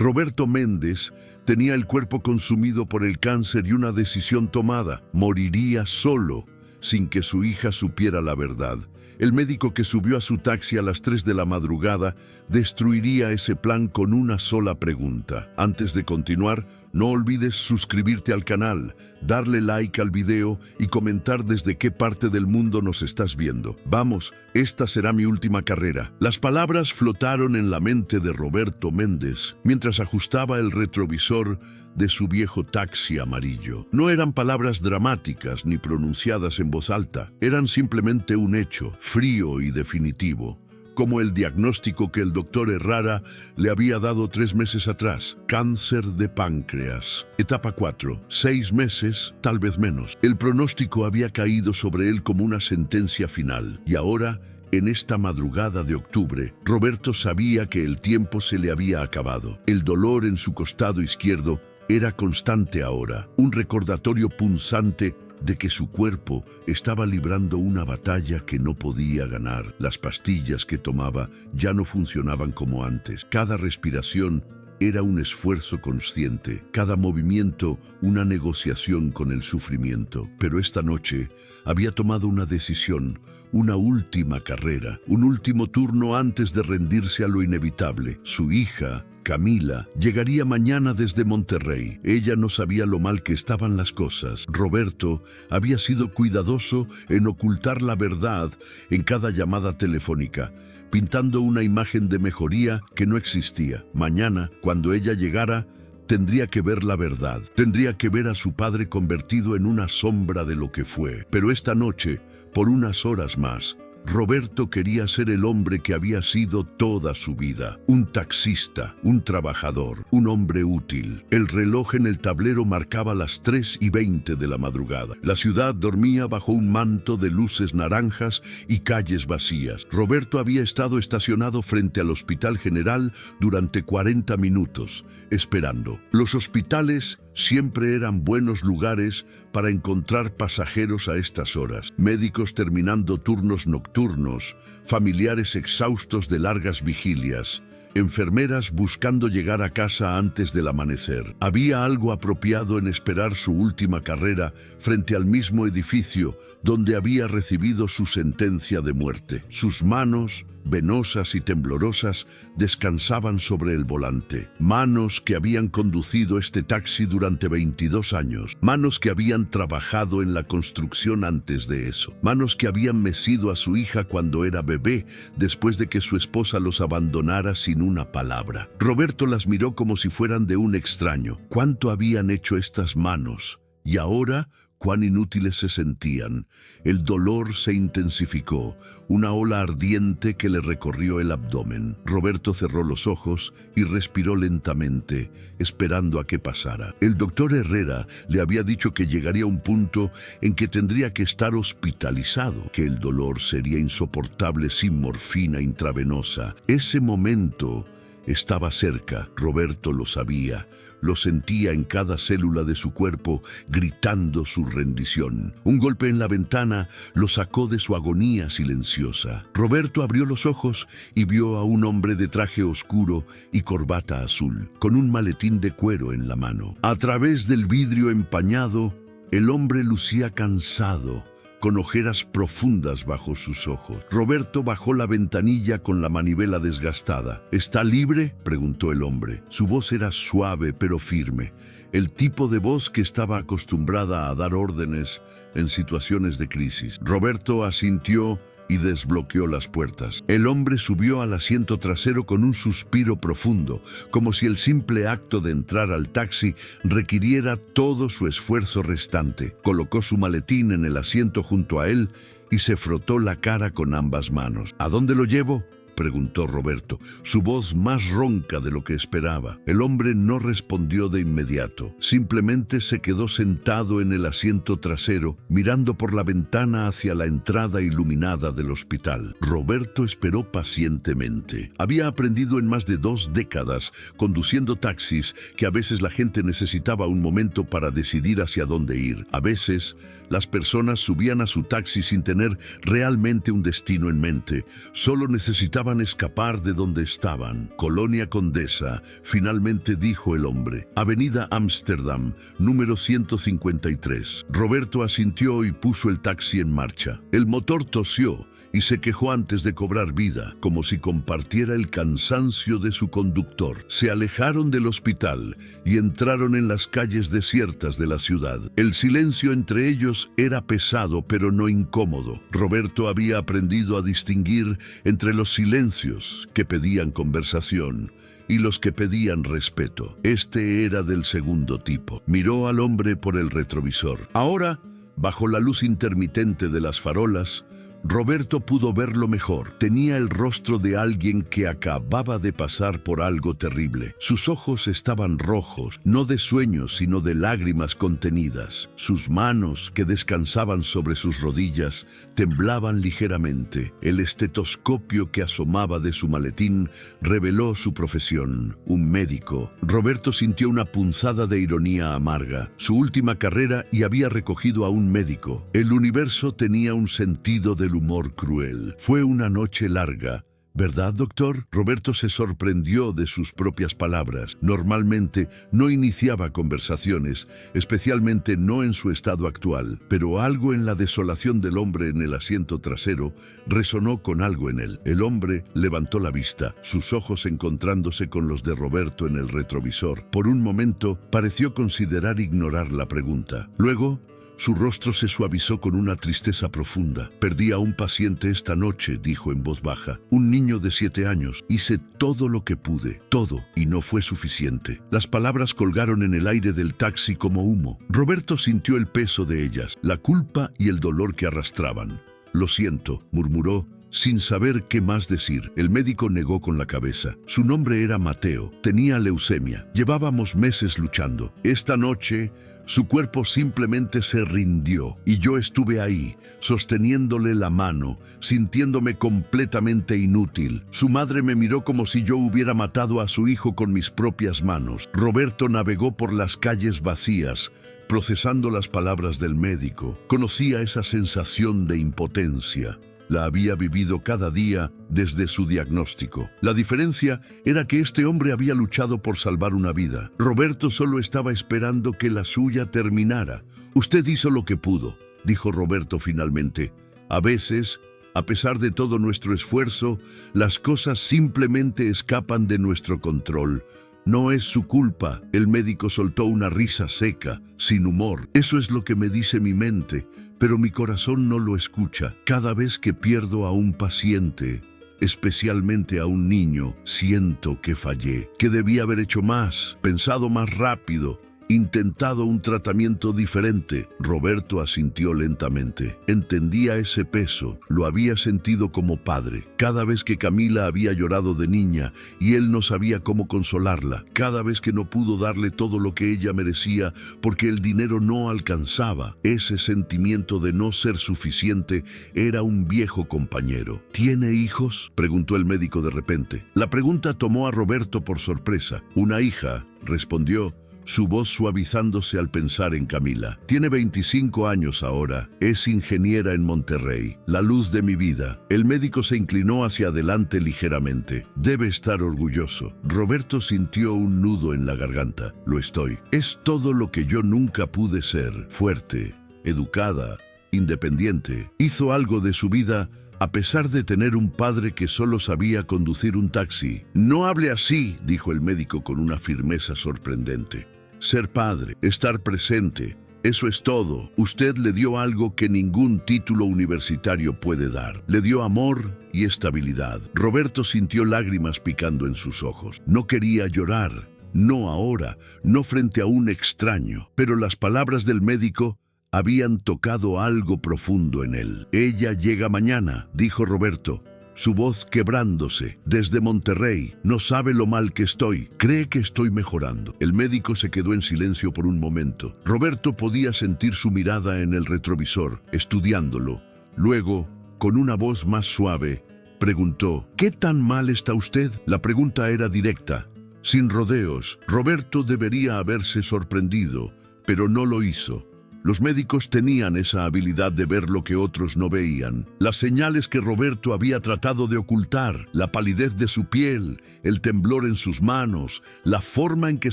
Roberto Méndez tenía el cuerpo consumido por el cáncer y una decisión tomada: moriría solo, sin que su hija supiera la verdad. El médico que subió a su taxi a las 3 de la madrugada destruiría ese plan con una sola pregunta. Antes de continuar, no olvides suscribirte al canal, darle like al video y comentar desde qué parte del mundo nos estás viendo. Vamos, esta será mi última carrera. Las palabras flotaron en la mente de Roberto Méndez mientras ajustaba el retrovisor de su viejo taxi amarillo. No eran palabras dramáticas ni pronunciadas en voz alta, eran simplemente un hecho, frío y definitivo, como el diagnóstico que el doctor Herrera le había dado 3 meses atrás: cáncer de páncreas. Etapa 4, 6 meses, tal vez menos. El pronóstico había caído sobre él como una sentencia final, y ahora, en esta madrugada de octubre, Roberto sabía que el tiempo se le había acabado. El dolor en su costado izquierdo era constante ahora, un recordatorio punzante de que su cuerpo estaba librando una batalla que no podía ganar. Las pastillas que tomaba ya no funcionaban como antes. Cada respiración era un esfuerzo consciente, cada movimiento una negociación con el sufrimiento. Pero esta noche había tomado una decisión, una última carrera, un último turno antes de rendirse a lo inevitable. Su hija, Camila, llegaría mañana desde Monterrey. Ella no sabía lo mal que estaban las cosas. Roberto había sido cuidadoso en ocultar la verdad en cada llamada telefónica, pintando una imagen de mejoría que no existía. Mañana, cuando ella llegara, tendría que ver la verdad. Tendría que ver a su padre convertido en una sombra de lo que fue. Pero esta noche, por unas horas más, Roberto quería ser el hombre que había sido toda su vida: un taxista, un trabajador, un hombre útil. El reloj en el tablero marcaba las 3:20 de la madrugada. La ciudad dormía bajo un manto de luces naranjas y calles vacías. Roberto había estado estacionado frente al Hospital General durante 40 minutos, esperando. Los hospitales siempre eran buenos lugares para encontrar pasajeros a estas horas: médicos terminando turnos nocturnos, familiares exhaustos de largas vigilias, enfermeras buscando llegar a casa antes del amanecer. Había algo apropiado en esperar su última carrera frente al mismo edificio donde había recibido su sentencia de muerte. Sus manos, venosas y temblorosas, descansaban sobre el volante. Manos que habían conducido este taxi durante 22 años. Manos que habían trabajado en la construcción antes de eso. Manos que habían mecido a su hija cuando era bebé, después de que su esposa los abandonara sin una palabra. Roberto las miró como si fueran de un extraño. ¿Cuánto habían hecho estas manos? Y ahora, cuán inútiles se sentían. El dolor se intensificó, una ola ardiente que le recorrió el abdomen. Roberto cerró los ojos y respiró lentamente, esperando a que pasara. El doctor Herrera le había dicho que llegaría un punto en que tendría que estar hospitalizado, que el dolor sería insoportable sin morfina intravenosa. Ese momento estaba cerca. Roberto lo sabía. Lo sentía en cada célula de su cuerpo, gritando su rendición. Un golpe en la ventana lo sacó de su agonía silenciosa. Roberto abrió los ojos y vio a un hombre de traje oscuro y corbata azul, con un maletín de cuero en la mano. A través del vidrio empañado, el hombre lucía cansado, con ojeras profundas bajo sus ojos. Roberto bajó la ventanilla con la manivela desgastada. ¿Está libre?, preguntó el hombre. Su voz era suave pero firme, el tipo de voz que estaba acostumbrada a dar órdenes en situaciones de crisis. Roberto asintió y desbloqueó las puertas. El hombre subió al asiento trasero con un suspiro profundo, como si el simple acto de entrar al taxi requiriera todo su esfuerzo restante. Colocó su maletín en el asiento junto a él y se frotó la cara con ambas manos. ¿A dónde lo llevo?, preguntó Roberto, su voz más ronca de lo que esperaba. El hombre no respondió de inmediato. Simplemente se quedó sentado en el asiento trasero, mirando por la ventana hacia la entrada iluminada del hospital. Roberto esperó pacientemente. Había aprendido en más de 2 décadas, conduciendo taxis, que a veces la gente necesitaba un momento para decidir hacia dónde ir. A veces, las personas subían a su taxi sin tener realmente un destino en mente. Solo necesitaban intentaban escapar de donde estaban. Colonia Condesa, finalmente dijo el hombre. Avenida Ámsterdam, número 153. Roberto asintió y puso el taxi en marcha. El motor tosió y se quejó antes de cobrar vida, como si compartiera el cansancio de su conductor. Se alejaron del hospital y entraron en las calles desiertas de la ciudad. El silencio entre ellos era pesado, pero no incómodo. Roberto había aprendido a distinguir entre los silencios que pedían conversación y los que pedían respeto. Este era del segundo tipo. Miró al hombre por el retrovisor. Ahora, bajo la luz intermitente de las farolas, Roberto pudo verlo mejor. Tenía el rostro de alguien que acababa de pasar por algo terrible. Sus ojos estaban rojos, no de sueño, sino de lágrimas contenidas. Sus manos, que descansaban sobre sus rodillas, temblaban ligeramente. El estetoscopio que asomaba de su maletín reveló su profesión, un médico. Roberto sintió una punzada de ironía amarga. Su última carrera y había recogido a un médico. El universo tenía un sentido del humor cruel. Fue una noche larga, ¿verdad, doctor? Roberto se sorprendió de sus propias palabras. Normalmente no iniciaba conversaciones, especialmente no en su estado actual, pero algo en la desolación del hombre en el asiento trasero resonó con algo en él. El hombre levantó la vista, sus ojos encontrándose con los de Roberto en el retrovisor. Por un momento pareció considerar ignorar la pregunta. Luego, su rostro se suavizó con una tristeza profunda. Perdí a un paciente esta noche, dijo en voz baja. Un niño de 7 años. Hice todo lo que pude, todo, y no fue suficiente. Las palabras colgaron en el aire del taxi como humo. Roberto sintió el peso de ellas, la culpa y el dolor que arrastraban. Lo siento, murmuró, sin saber qué más decir. El médico negó con la cabeza. Su nombre era Mateo. Tenía leucemia. Llevábamos meses luchando. Esta noche, su cuerpo simplemente se rindió y yo estuve ahí, sosteniéndole la mano, sintiéndome completamente inútil. Su madre me miró como si yo hubiera matado a su hijo con mis propias manos. Roberto navegó por las calles vacías, procesando las palabras del médico. Conocía esa sensación de impotencia. La había vivido cada día desde su diagnóstico. La diferencia era que este hombre había luchado por salvar una vida. Roberto solo estaba esperando que la suya terminara. Usted hizo lo que pudo, dijo Roberto finalmente. A veces, a pesar de todo nuestro esfuerzo, las cosas simplemente escapan de nuestro control. No es su culpa. El médico soltó una risa seca, sin humor. Eso es lo que me dice mi mente, pero mi corazón no lo escucha. Cada vez que pierdo a un paciente, especialmente a un niño, siento que fallé, que debí haber hecho más, pensado más rápido, intentado un tratamiento diferente. Roberto asintió lentamente. Entendía ese peso, lo había sentido como padre. Cada vez que Camila había llorado de niña y él no sabía cómo consolarla, cada vez que no pudo darle todo lo que ella merecía porque el dinero no alcanzaba, ese sentimiento de no ser suficiente era un viejo compañero. ¿Tiene hijos?, preguntó el médico de repente. La pregunta tomó a Roberto por sorpresa. Una hija, respondió, su voz suavizándose al pensar en Camila. Tiene 25 años ahora. Es ingeniera en Monterrey. La luz de mi vida. El médico se inclinó hacia adelante ligeramente. Debe estar orgulloso. Roberto sintió un nudo en la garganta. Lo estoy. Es todo lo que yo nunca pude ser. Fuerte, educada, independiente. Hizo algo de su vida a pesar de tener un padre que solo sabía conducir un taxi. No hable así, dijo el médico con una firmeza sorprendente. Ser padre, estar presente, eso es todo. Usted le dio algo que ningún título universitario puede dar. Le dio amor y estabilidad. Roberto sintió lágrimas picando en sus ojos. No quería llorar, no ahora, no frente a un extraño, pero las palabras del médico habían tocado algo profundo en él. Ella llega mañana, dijo Roberto, su voz quebrándose. Desde Monterrey. No sabe lo mal que estoy. Cree que estoy mejorando. El médico se quedó en silencio por un momento. Roberto podía sentir su mirada en el retrovisor, estudiándolo. Luego, con una voz más suave, preguntó, ¿qué tan mal está usted? La pregunta era directa, sin rodeos. Roberto debería haberse sorprendido, pero no lo hizo. Los médicos tenían esa habilidad de ver lo que otros no veían. Las señales que Roberto había tratado de ocultar, la palidez de su piel, el temblor en sus manos, la forma en que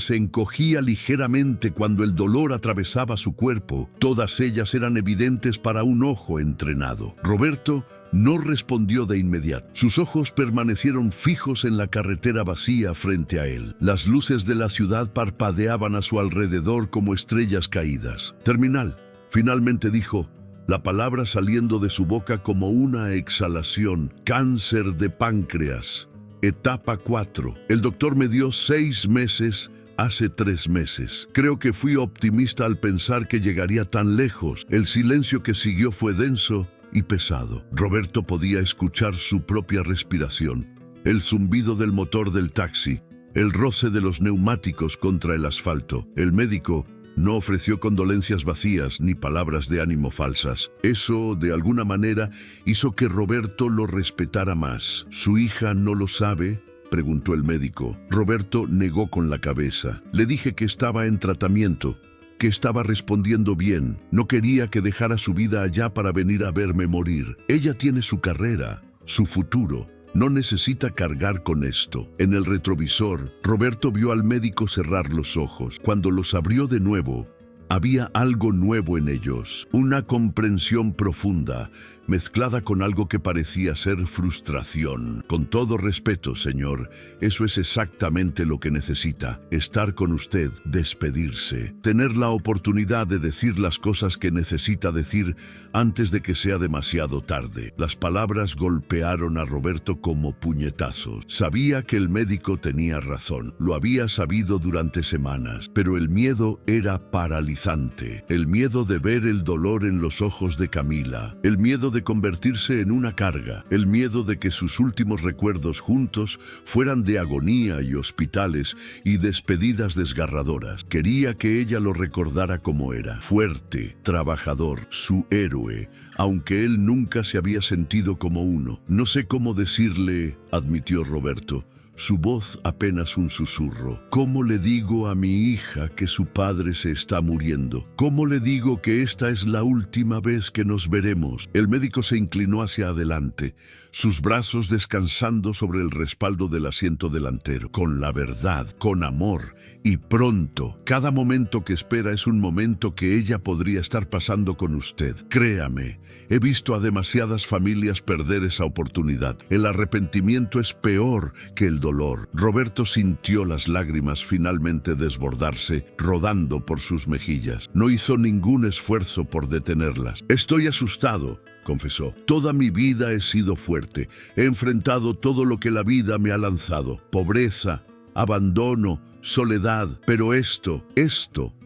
se encogía ligeramente cuando el dolor atravesaba su cuerpo, todas ellas eran evidentes para un ojo entrenado. Roberto no respondió de inmediato. Sus ojos permanecieron fijos en la carretera vacía frente a él. Las luces de la ciudad parpadeaban a su alrededor como estrellas caídas. Terminal, finalmente dijo, la palabra saliendo de su boca como una exhalación. Cáncer de páncreas. Etapa 4. El doctor me dio 6 meses hace 3 meses. Creo que fui optimista al pensar que llegaría tan lejos. El silencio que siguió fue denso y pesado. Roberto podía escuchar su propia respiración, el zumbido del motor del taxi, el roce de los neumáticos contra el asfalto. El médico no ofreció condolencias vacías ni palabras de ánimo falsas. Eso, de alguna manera, hizo que Roberto lo respetara más. ¿Su hija no lo sabe?, preguntó el médico. Roberto negó con la cabeza. Le dije que estaba en tratamiento, que estaba respondiendo bien. No quería que dejara su vida allá para venir a verme morir. Ella tiene su carrera, su futuro. No necesita cargar con esto. En el retrovisor, Roberto vio al médico cerrar los ojos. Cuando los abrió de nuevo, había algo nuevo en ellos, una comprensión profunda, mezclada con algo que parecía ser frustración. Con todo respeto, señor, eso es exactamente lo que necesita. Estar con usted, despedirse, tener la oportunidad de decir las cosas que necesita decir antes de que sea demasiado tarde. Las palabras golpearon a Roberto como puñetazos. Sabía que el médico tenía razón. Lo había sabido durante semanas, pero el miedo era paralizante. El miedo de ver el dolor en los ojos de Camila. El miedo de convertirse en una carga, el miedo de que sus últimos recuerdos juntos fueran de agonía y hospitales y despedidas desgarradoras. Quería que ella lo recordara como era, fuerte, trabajador, su héroe, aunque él nunca se había sentido como uno. No sé cómo decirle, admitió Roberto, su voz apenas un susurro. ¿Cómo le digo a mi hija que su padre se está muriendo? ¿Cómo le digo que esta es la última vez que nos veremos? El médico se inclinó hacia adelante, sus brazos descansando sobre el respaldo del asiento delantero. Con la verdad, con amor y pronto. Cada momento que espera es un momento que ella podría estar pasando con usted. Créame, he visto a demasiadas familias perder esa oportunidad. El arrepentimiento es peor que el dolor. Roberto sintió las lágrimas finalmente desbordarse, rodando por sus mejillas. No hizo ningún esfuerzo por detenerlas. Estoy asustado, confesó. Toda mi vida he sido fuerte. He enfrentado todo lo que la vida me ha lanzado. Pobreza, abandono, soledad. Pero esto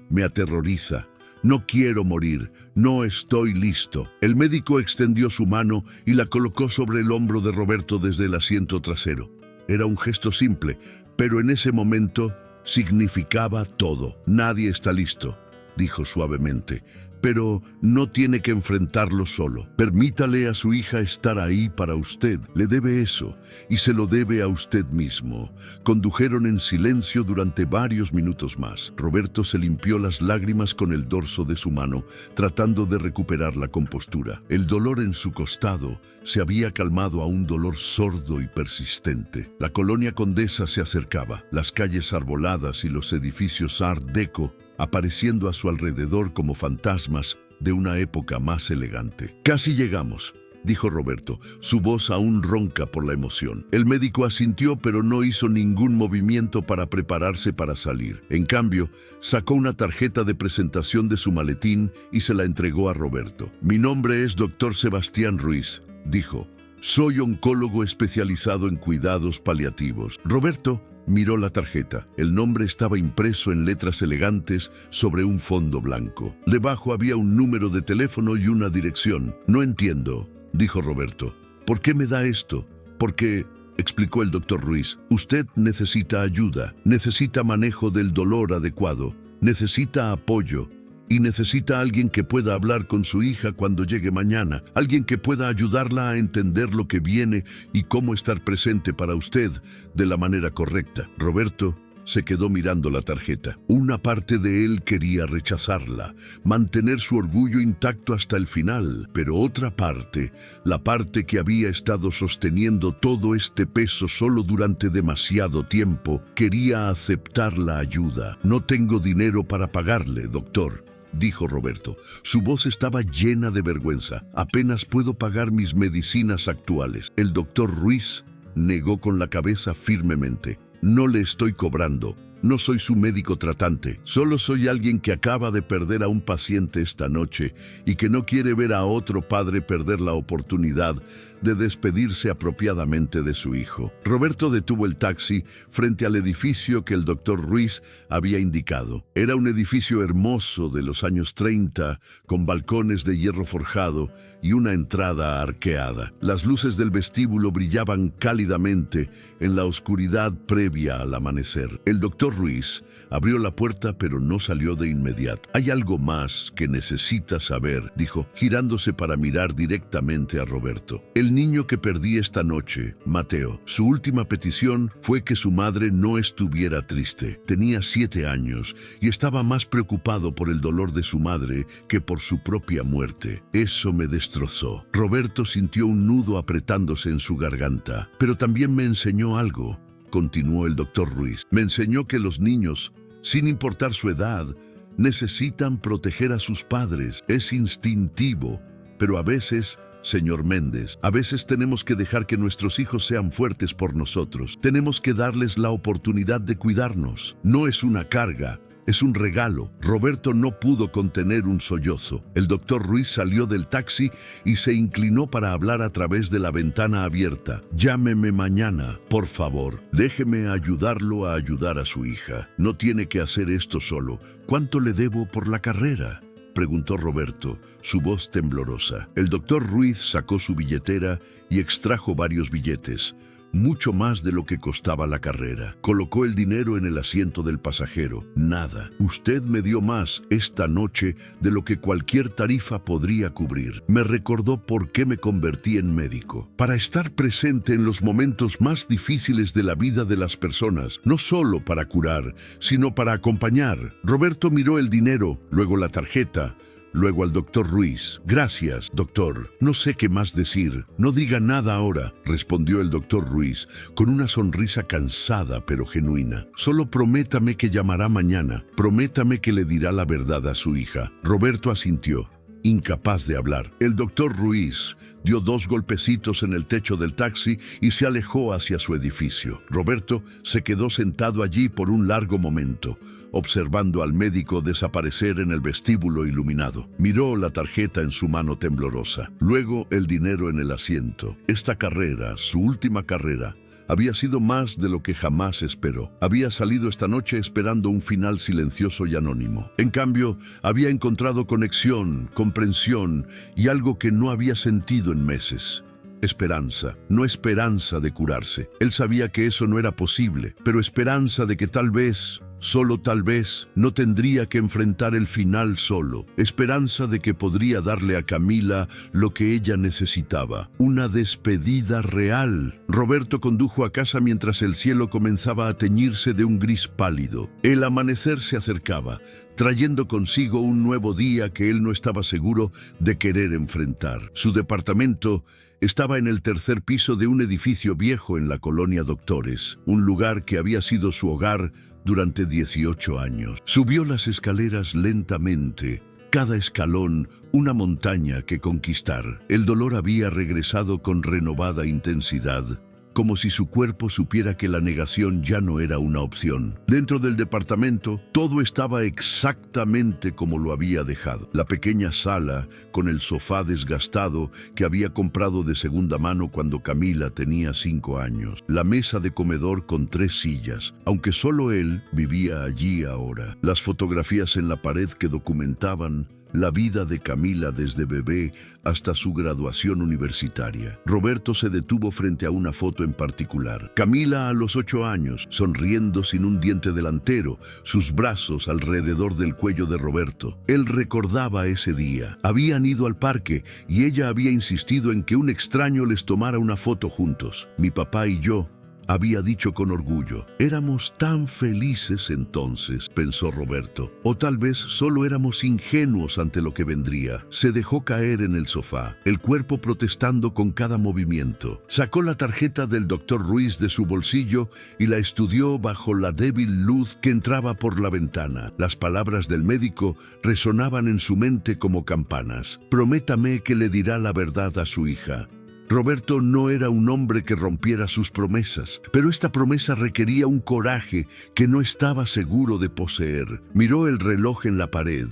me aterroriza. No quiero morir, no estoy listo. El médico extendió su mano y la colocó sobre el hombro de Roberto desde el asiento trasero. Era un gesto simple, pero en ese momento significaba todo. Nadie está listo, dijo suavemente, pero no tiene que enfrentarlo solo. Permítale a su hija estar ahí para usted. Le debe eso, y se lo debe a usted mismo. Condujeron en silencio durante varios minutos más. Roberto se limpió las lágrimas con el dorso de su mano, tratando de recuperar la compostura. El dolor en su costado se había calmado a un dolor sordo y persistente. La colonia Condesa se acercaba, las calles arboladas y los edificios Art Deco apareciendo a su alrededor como fantasmas de una época más elegante. Casi llegamos, dijo Roberto, su voz aún ronca por la emoción. El médico asintió, pero no hizo ningún movimiento para prepararse para salir. En cambio, sacó una tarjeta de presentación de su maletín y se la entregó a Roberto. Mi nombre es Dr. Sebastián Ruiz, dijo. Soy oncólogo especializado en cuidados paliativos. Roberto miró la tarjeta. El nombre estaba impreso en letras elegantes sobre un fondo blanco. Debajo había un número de teléfono y una dirección. No entiendo, dijo Roberto. ¿Por qué me da esto? Porque, explicó el doctor Ruiz, usted necesita ayuda, necesita manejo del dolor adecuado, necesita apoyo. Y necesita a alguien que pueda hablar con su hija cuando llegue mañana, alguien que pueda ayudarla a entender lo que viene y cómo estar presente para usted de la manera correcta. Roberto Se quedó mirando la tarjeta. Una parte de él quería rechazarla, mantener su orgullo intacto hasta el final, pero otra parte, la parte que había estado sosteniendo todo este peso solo durante demasiado tiempo, quería aceptar la ayuda. No tengo dinero para pagarle, doctor, dijo Roberto. Su voz estaba llena de vergüenza. Apenas puedo pagar mis medicinas actuales. El doctor Ruiz negó con la cabeza firmemente. No le estoy cobrando. No soy su médico tratante. Solo soy alguien que acaba de perder a un paciente esta noche y que no quiere ver a otro padre perder la oportunidad de despedirse apropiadamente de su hijo. Roberto detuvo el taxi frente al edificio que el doctor Ruiz había indicado. Era un edificio hermoso de los años 30, con balcones de hierro forjado y una entrada arqueada. Las luces del vestíbulo brillaban cálidamente en la oscuridad previa al amanecer. El doctor Ruiz abrió la puerta, pero no salió de inmediato. «Hay algo más que necesita saber», dijo, girándose para mirar directamente a Roberto. «El niño que perdí esta noche, Mateo, su última petición fue que su madre no estuviera triste. Tenía 7 años y estaba más preocupado por el dolor de su madre que por su propia muerte. Eso me destrozó». Roberto sintió un nudo apretándose en su garganta. «Pero también me enseñó algo», continuó el doctor Ruiz. «Me enseñó que los niños, sin importar su edad, necesitan proteger a sus padres. Es instintivo, pero a veces, señor Méndez, a veces tenemos que dejar que nuestros hijos sean fuertes por nosotros. Tenemos que darles la oportunidad de cuidarnos. No es una carga, es un regalo». Roberto no pudo contener un sollozo. El doctor Ruiz salió del taxi y se inclinó para hablar a través de la ventana abierta. «Llámeme mañana, por favor. Déjeme ayudarlo a ayudar a su hija. No tiene que hacer esto solo. ¿Cuánto le debo por la carrera?», preguntó Roberto, su voz temblorosa. El doctor Ruiz sacó su billetera y extrajo varios billetes, mucho más de lo que costaba la carrera. Colocó el dinero en el asiento del pasajero. «Nada. Usted me dio más esta noche de lo que cualquier tarifa podría cubrir. Me recordó por qué me convertí en médico. Para estar presente en los momentos más difíciles de la vida de las personas, no solo para curar, sino para acompañar». Roberto miró el dinero, luego la tarjeta, luego al doctor Ruiz. «Gracias, doctor. No sé qué más decir». «No diga nada ahora», respondió el doctor Ruiz, con una sonrisa cansada pero genuina. «Solo prométame que llamará mañana. Prométame que le dirá la verdad a su hija». Roberto asintió, incapaz de hablar. El doctor Ruiz dio 2 golpecitos en el techo del taxi y se alejó hacia su edificio. Roberto se quedó sentado allí por un largo momento, observando al médico desaparecer en el vestíbulo iluminado. Miró la tarjeta en su mano temblorosa, luego el dinero en el asiento. Esta carrera, su última carrera, había sido más de lo que jamás esperó. Había salido esta noche esperando un final silencioso y anónimo. En cambio, había encontrado conexión, comprensión y algo que no había sentido en meses. Esperanza, no esperanza de curarse. Él sabía que eso no era posible, pero esperanza de que tal vez, solo tal vez, no tendría que enfrentar el final solo. Esperanza de que podría darle a Camila lo que ella necesitaba. Una despedida real. Roberto condujo a casa mientras el cielo comenzaba a teñirse de un gris pálido. El amanecer se acercaba, trayendo consigo un nuevo día que él no estaba seguro de querer enfrentar. Su departamento estaba en el 3er piso de un edificio viejo en la colonia Doctores, un lugar que había sido su hogar durante 18 años. Subió las escaleras lentamente, cada escalón una montaña que conquistar. El dolor había regresado con renovada intensidad, como si su cuerpo supiera que la negación ya no era una opción. Dentro del departamento, todo estaba exactamente como lo había dejado. La pequeña sala, con el sofá desgastado que había comprado de segunda mano cuando Camila tenía 5 años. La mesa de comedor con 3 sillas, aunque solo él vivía allí ahora. Las fotografías en la pared que documentaban la vida de Camila desde bebé hasta su graduación universitaria. Roberto se detuvo frente a una foto en particular. Camila a los 8 años, sonriendo sin un diente delantero, sus brazos alrededor del cuello de Roberto. Él recordaba ese día. Habían ido al parque y ella había insistido en que un extraño les tomara una foto juntos. «Mi papá y yo», había dicho con orgullo. Éramos tan felices entonces, pensó Roberto. O tal vez solo éramos ingenuos ante lo que vendría. Se dejó caer en el sofá, el cuerpo protestando con cada movimiento. Sacó la tarjeta del doctor Ruiz de su bolsillo y la estudió bajo la débil luz que entraba por la ventana. Las palabras del médico resonaban en su mente como campanas. Prométame que le dirá la verdad a su hija. Roberto no era un hombre que rompiera sus promesas, pero esta promesa requería un coraje que no estaba seguro de poseer. Miró el reloj en la pared.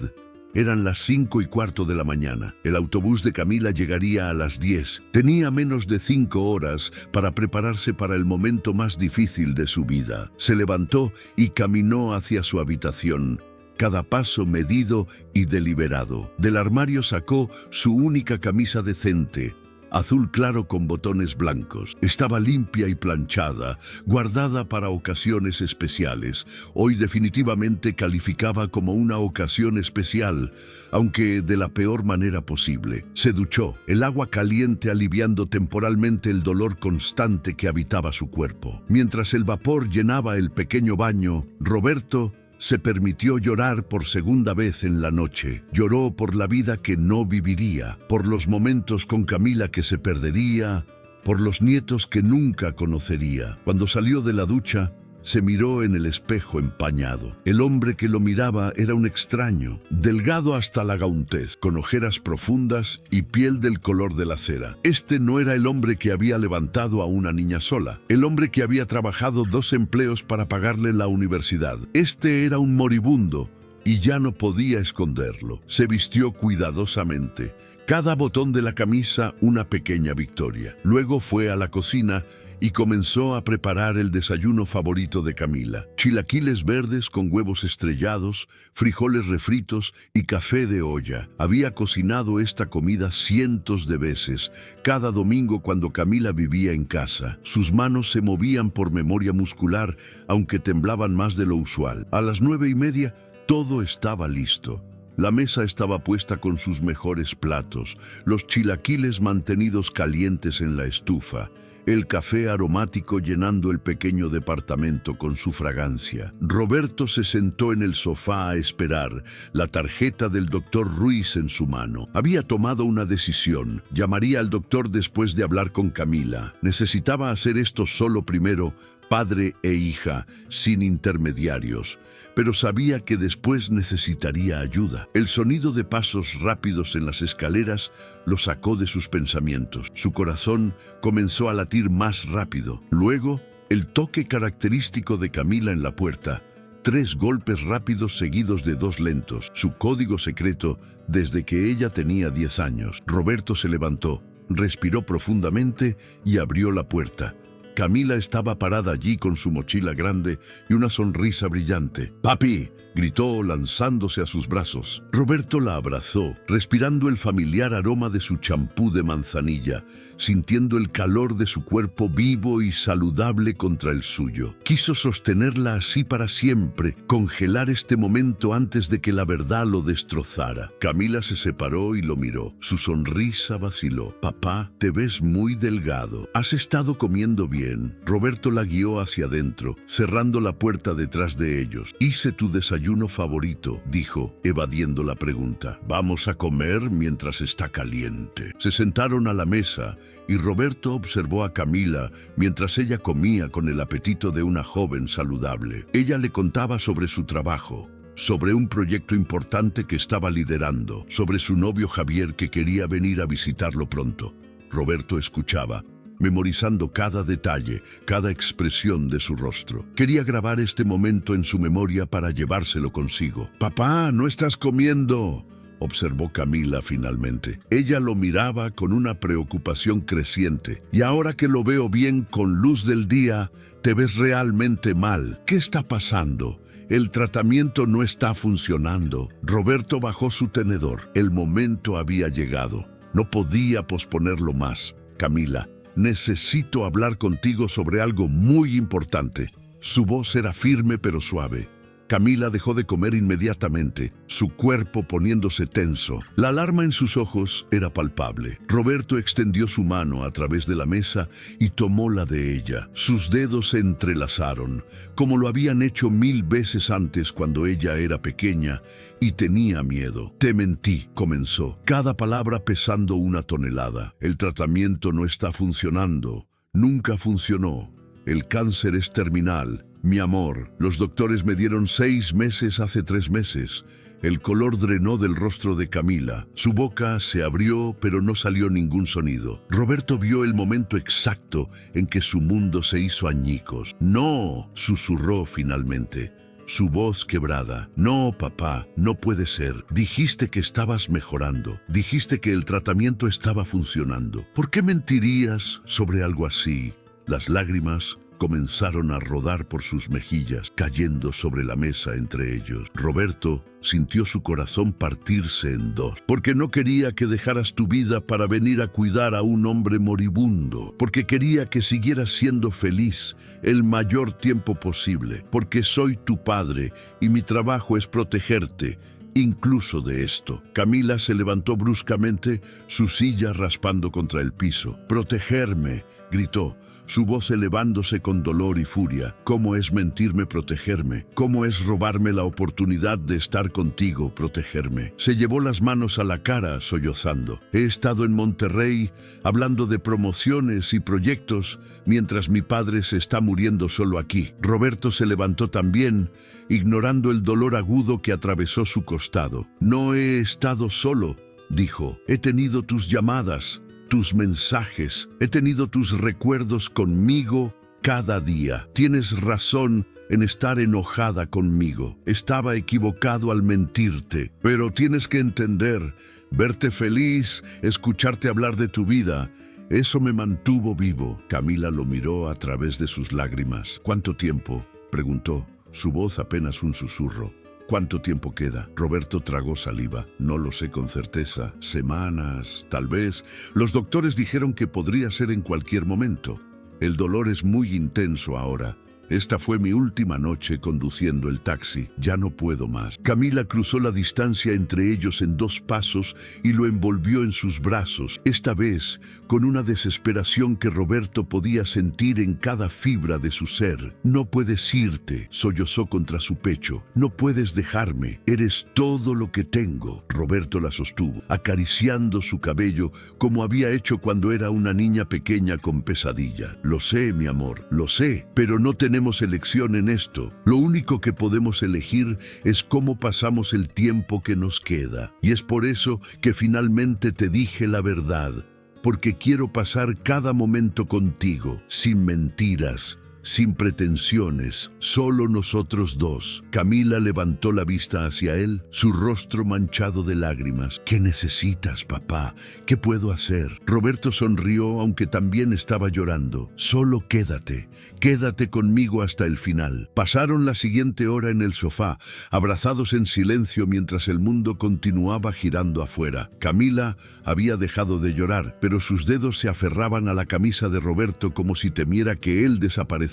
Eran las 5:15 de la mañana. El autobús de Camila llegaría a las 10. Tenía menos de 5 horas para prepararse para el momento más difícil de su vida. Se levantó y caminó hacia su habitación, cada paso medido y deliberado. Del armario sacó su única camisa decente, azul claro con botones blancos. Estaba limpia y planchada, guardada para ocasiones especiales. Hoy definitivamente calificaba como una ocasión especial, aunque de la peor manera posible. Se duchó, el agua caliente aliviando temporalmente el dolor constante que habitaba su cuerpo. Mientras el vapor llenaba el pequeño baño, Roberto se permitió llorar por segunda vez en la noche. Lloró por la vida que no viviría, por los momentos con Camila que se perdería, por los nietos que nunca conocería. Cuando salió de la ducha, se miró en el espejo empañado. El hombre que lo miraba era un extraño, delgado hasta la gauntez, con ojeras profundas y piel del color de la cera. Este no era el hombre que había levantado a una niña sola, el hombre que había trabajado 2 empleos para pagarle la universidad. Este era un moribundo y ya no podía esconderlo. Se vistió cuidadosamente, cada botón de la camisa una pequeña victoria. Luego fue a la cocina y comenzó a preparar el desayuno favorito de Camila: chilaquiles verdes con huevos estrellados, frijoles refritos y café de olla. Había cocinado esta comida cientos de veces, cada domingo cuando Camila vivía en casa. Sus manos se movían por memoria muscular, aunque temblaban más de lo usual. A las 9:30 todo estaba listo. La mesa estaba puesta con sus mejores platos, los chilaquiles mantenidos calientes en la estufa, el café aromático llenando el pequeño departamento con su fragancia. Roberto se sentó en el sofá a esperar, la tarjeta del doctor Ruiz en su mano. Había tomado una decisión. Llamaría al doctor después de hablar con Camila. Necesitaba hacer esto solo primero, padre e hija, sin intermediarios, pero sabía que después necesitaría ayuda. El sonido de pasos rápidos en las escaleras lo sacó de sus pensamientos. Su corazón comenzó a latir más rápido. Luego, el toque característico de Camila en la puerta. 3 golpes rápidos seguidos de 2 lentos, su código secreto desde que ella tenía 10 años. Roberto se levantó, respiró profundamente y abrió la puerta. Camila estaba parada allí con su mochila grande y una sonrisa brillante. «¡Papi!», gritó lanzándose a sus brazos. Roberto la abrazó, respirando el familiar aroma de su champú de manzanilla, sintiendo el calor de su cuerpo vivo y saludable contra el suyo. Quiso sostenerla así para siempre, congelar este momento antes de que la verdad lo destrozara. Camila se separó y lo miró. Su sonrisa vaciló. «Papá, te ves muy delgado. ¿Has estado comiendo bien?». Roberto la guió hacia adentro, cerrando la puerta detrás de ellos. «Hice tu desayuno favorito», dijo, evadiendo la pregunta. «Vamos a comer mientras está caliente». Se sentaron a la mesa y Roberto observó a Camila mientras ella comía con el apetito de una joven saludable. Ella le contaba sobre su trabajo, sobre un proyecto importante que estaba liderando, sobre su novio Javier que quería venir a visitarlo pronto. Roberto escuchaba, memorizando cada detalle, cada expresión de su rostro. Quería grabar este momento en su memoria para llevárselo consigo. «Papá, no estás comiendo», observó Camila finalmente. Ella lo miraba con una preocupación creciente. «Y ahora que lo veo bien con luz del día, te ves realmente mal. ¿Qué está pasando? El tratamiento no está funcionando». Roberto bajó su tenedor. El momento había llegado. No podía posponerlo más. «Camila, necesito hablar contigo sobre algo muy importante». Su voz era firme pero suave. Camila dejó de comer inmediatamente, su cuerpo poniéndose tenso. La alarma en sus ojos era palpable. Roberto extendió su mano a través de la mesa y tomó la de ella. Sus dedos se entrelazaron, como lo habían hecho 1000 veces antes cuando ella era pequeña y tenía miedo. «Te mentí», comenzó, cada palabra pesando 1 tonelada. «El tratamiento no está funcionando. Nunca funcionó. El cáncer es terminal. Mi amor, los doctores me dieron 6 meses hace 3 meses. El color drenó del rostro de Camila. Su boca se abrió, pero no salió ningún sonido. Roberto vio el momento exacto en que su mundo se hizo añicos. «No», susurró finalmente, su voz quebrada. «No, papá, no puede ser. Dijiste que estabas mejorando. Dijiste que el tratamiento estaba funcionando. ¿Por qué mentirías sobre algo así?» Las lágrimas comenzaron a rodar por sus mejillas, cayendo sobre la mesa entre ellos. Roberto sintió su corazón partirse en 2. «Porque no quería que dejaras tu vida para venir a cuidar a un hombre moribundo. Porque quería que siguieras siendo feliz el mayor tiempo posible. Porque soy tu padre y mi trabajo es protegerte, incluso de esto». Camila se levantó bruscamente, su silla raspando contra el piso. «Protegerme», gritó, su voz elevándose con dolor y furia. «¿Cómo es mentirme protegerme? ¿Cómo es robarme la oportunidad de estar contigo protegerme?» Se llevó las manos a la cara, sollozando. «He estado en Monterrey hablando de promociones y proyectos mientras mi padre se está muriendo solo aquí». Roberto se levantó también, ignorando el dolor agudo que atravesó su costado. «No he estado solo», dijo. «He tenido tus llamadas, tus mensajes, he tenido tus recuerdos conmigo cada día. Tienes razón en estar enojada conmigo. Estaba equivocado al mentirte, pero tienes que entender, verte feliz, escucharte hablar de tu vida, eso me mantuvo vivo». Camila lo miró a través de sus lágrimas. «¿Cuánto tiempo?», preguntó, su voz apenas un susurro. «¿Cuánto tiempo queda?». Roberto tragó saliva. «No lo sé con certeza. Semanas, tal vez. Los doctores dijeron que podría ser en cualquier momento. El dolor es muy intenso ahora. Esta fue mi última noche conduciendo el taxi. Ya no puedo más». Camila cruzó la distancia entre ellos en 2 pasos y lo envolvió en sus brazos, esta vez con una desesperación que Roberto podía sentir en cada fibra de su ser. «No puedes irte», sollozó contra su pecho. «No puedes dejarme. Eres todo lo que tengo». Roberto la sostuvo, acariciando su cabello como había hecho cuando era una niña pequeña con pesadilla. «Lo sé, mi amor, lo sé, pero no tenemos elección en esto. Lo único que podemos elegir es cómo pasamos el tiempo que nos queda. Y es por eso que finalmente te dije la verdad, porque quiero pasar cada momento contigo, sin mentiras, sin pretensiones, solo nosotros dos». Camila levantó la vista hacia él, su rostro manchado de lágrimas. «¿Qué necesitas, papá? ¿Qué puedo hacer?». Roberto sonrió, aunque también estaba llorando. «Solo quédate, quédate conmigo hasta el final». Pasaron la siguiente hora en el sofá, abrazados en silencio mientras el mundo continuaba girando afuera. Camila había dejado de llorar, pero sus dedos se aferraban a la camisa de Roberto como si temiera que él desapareciera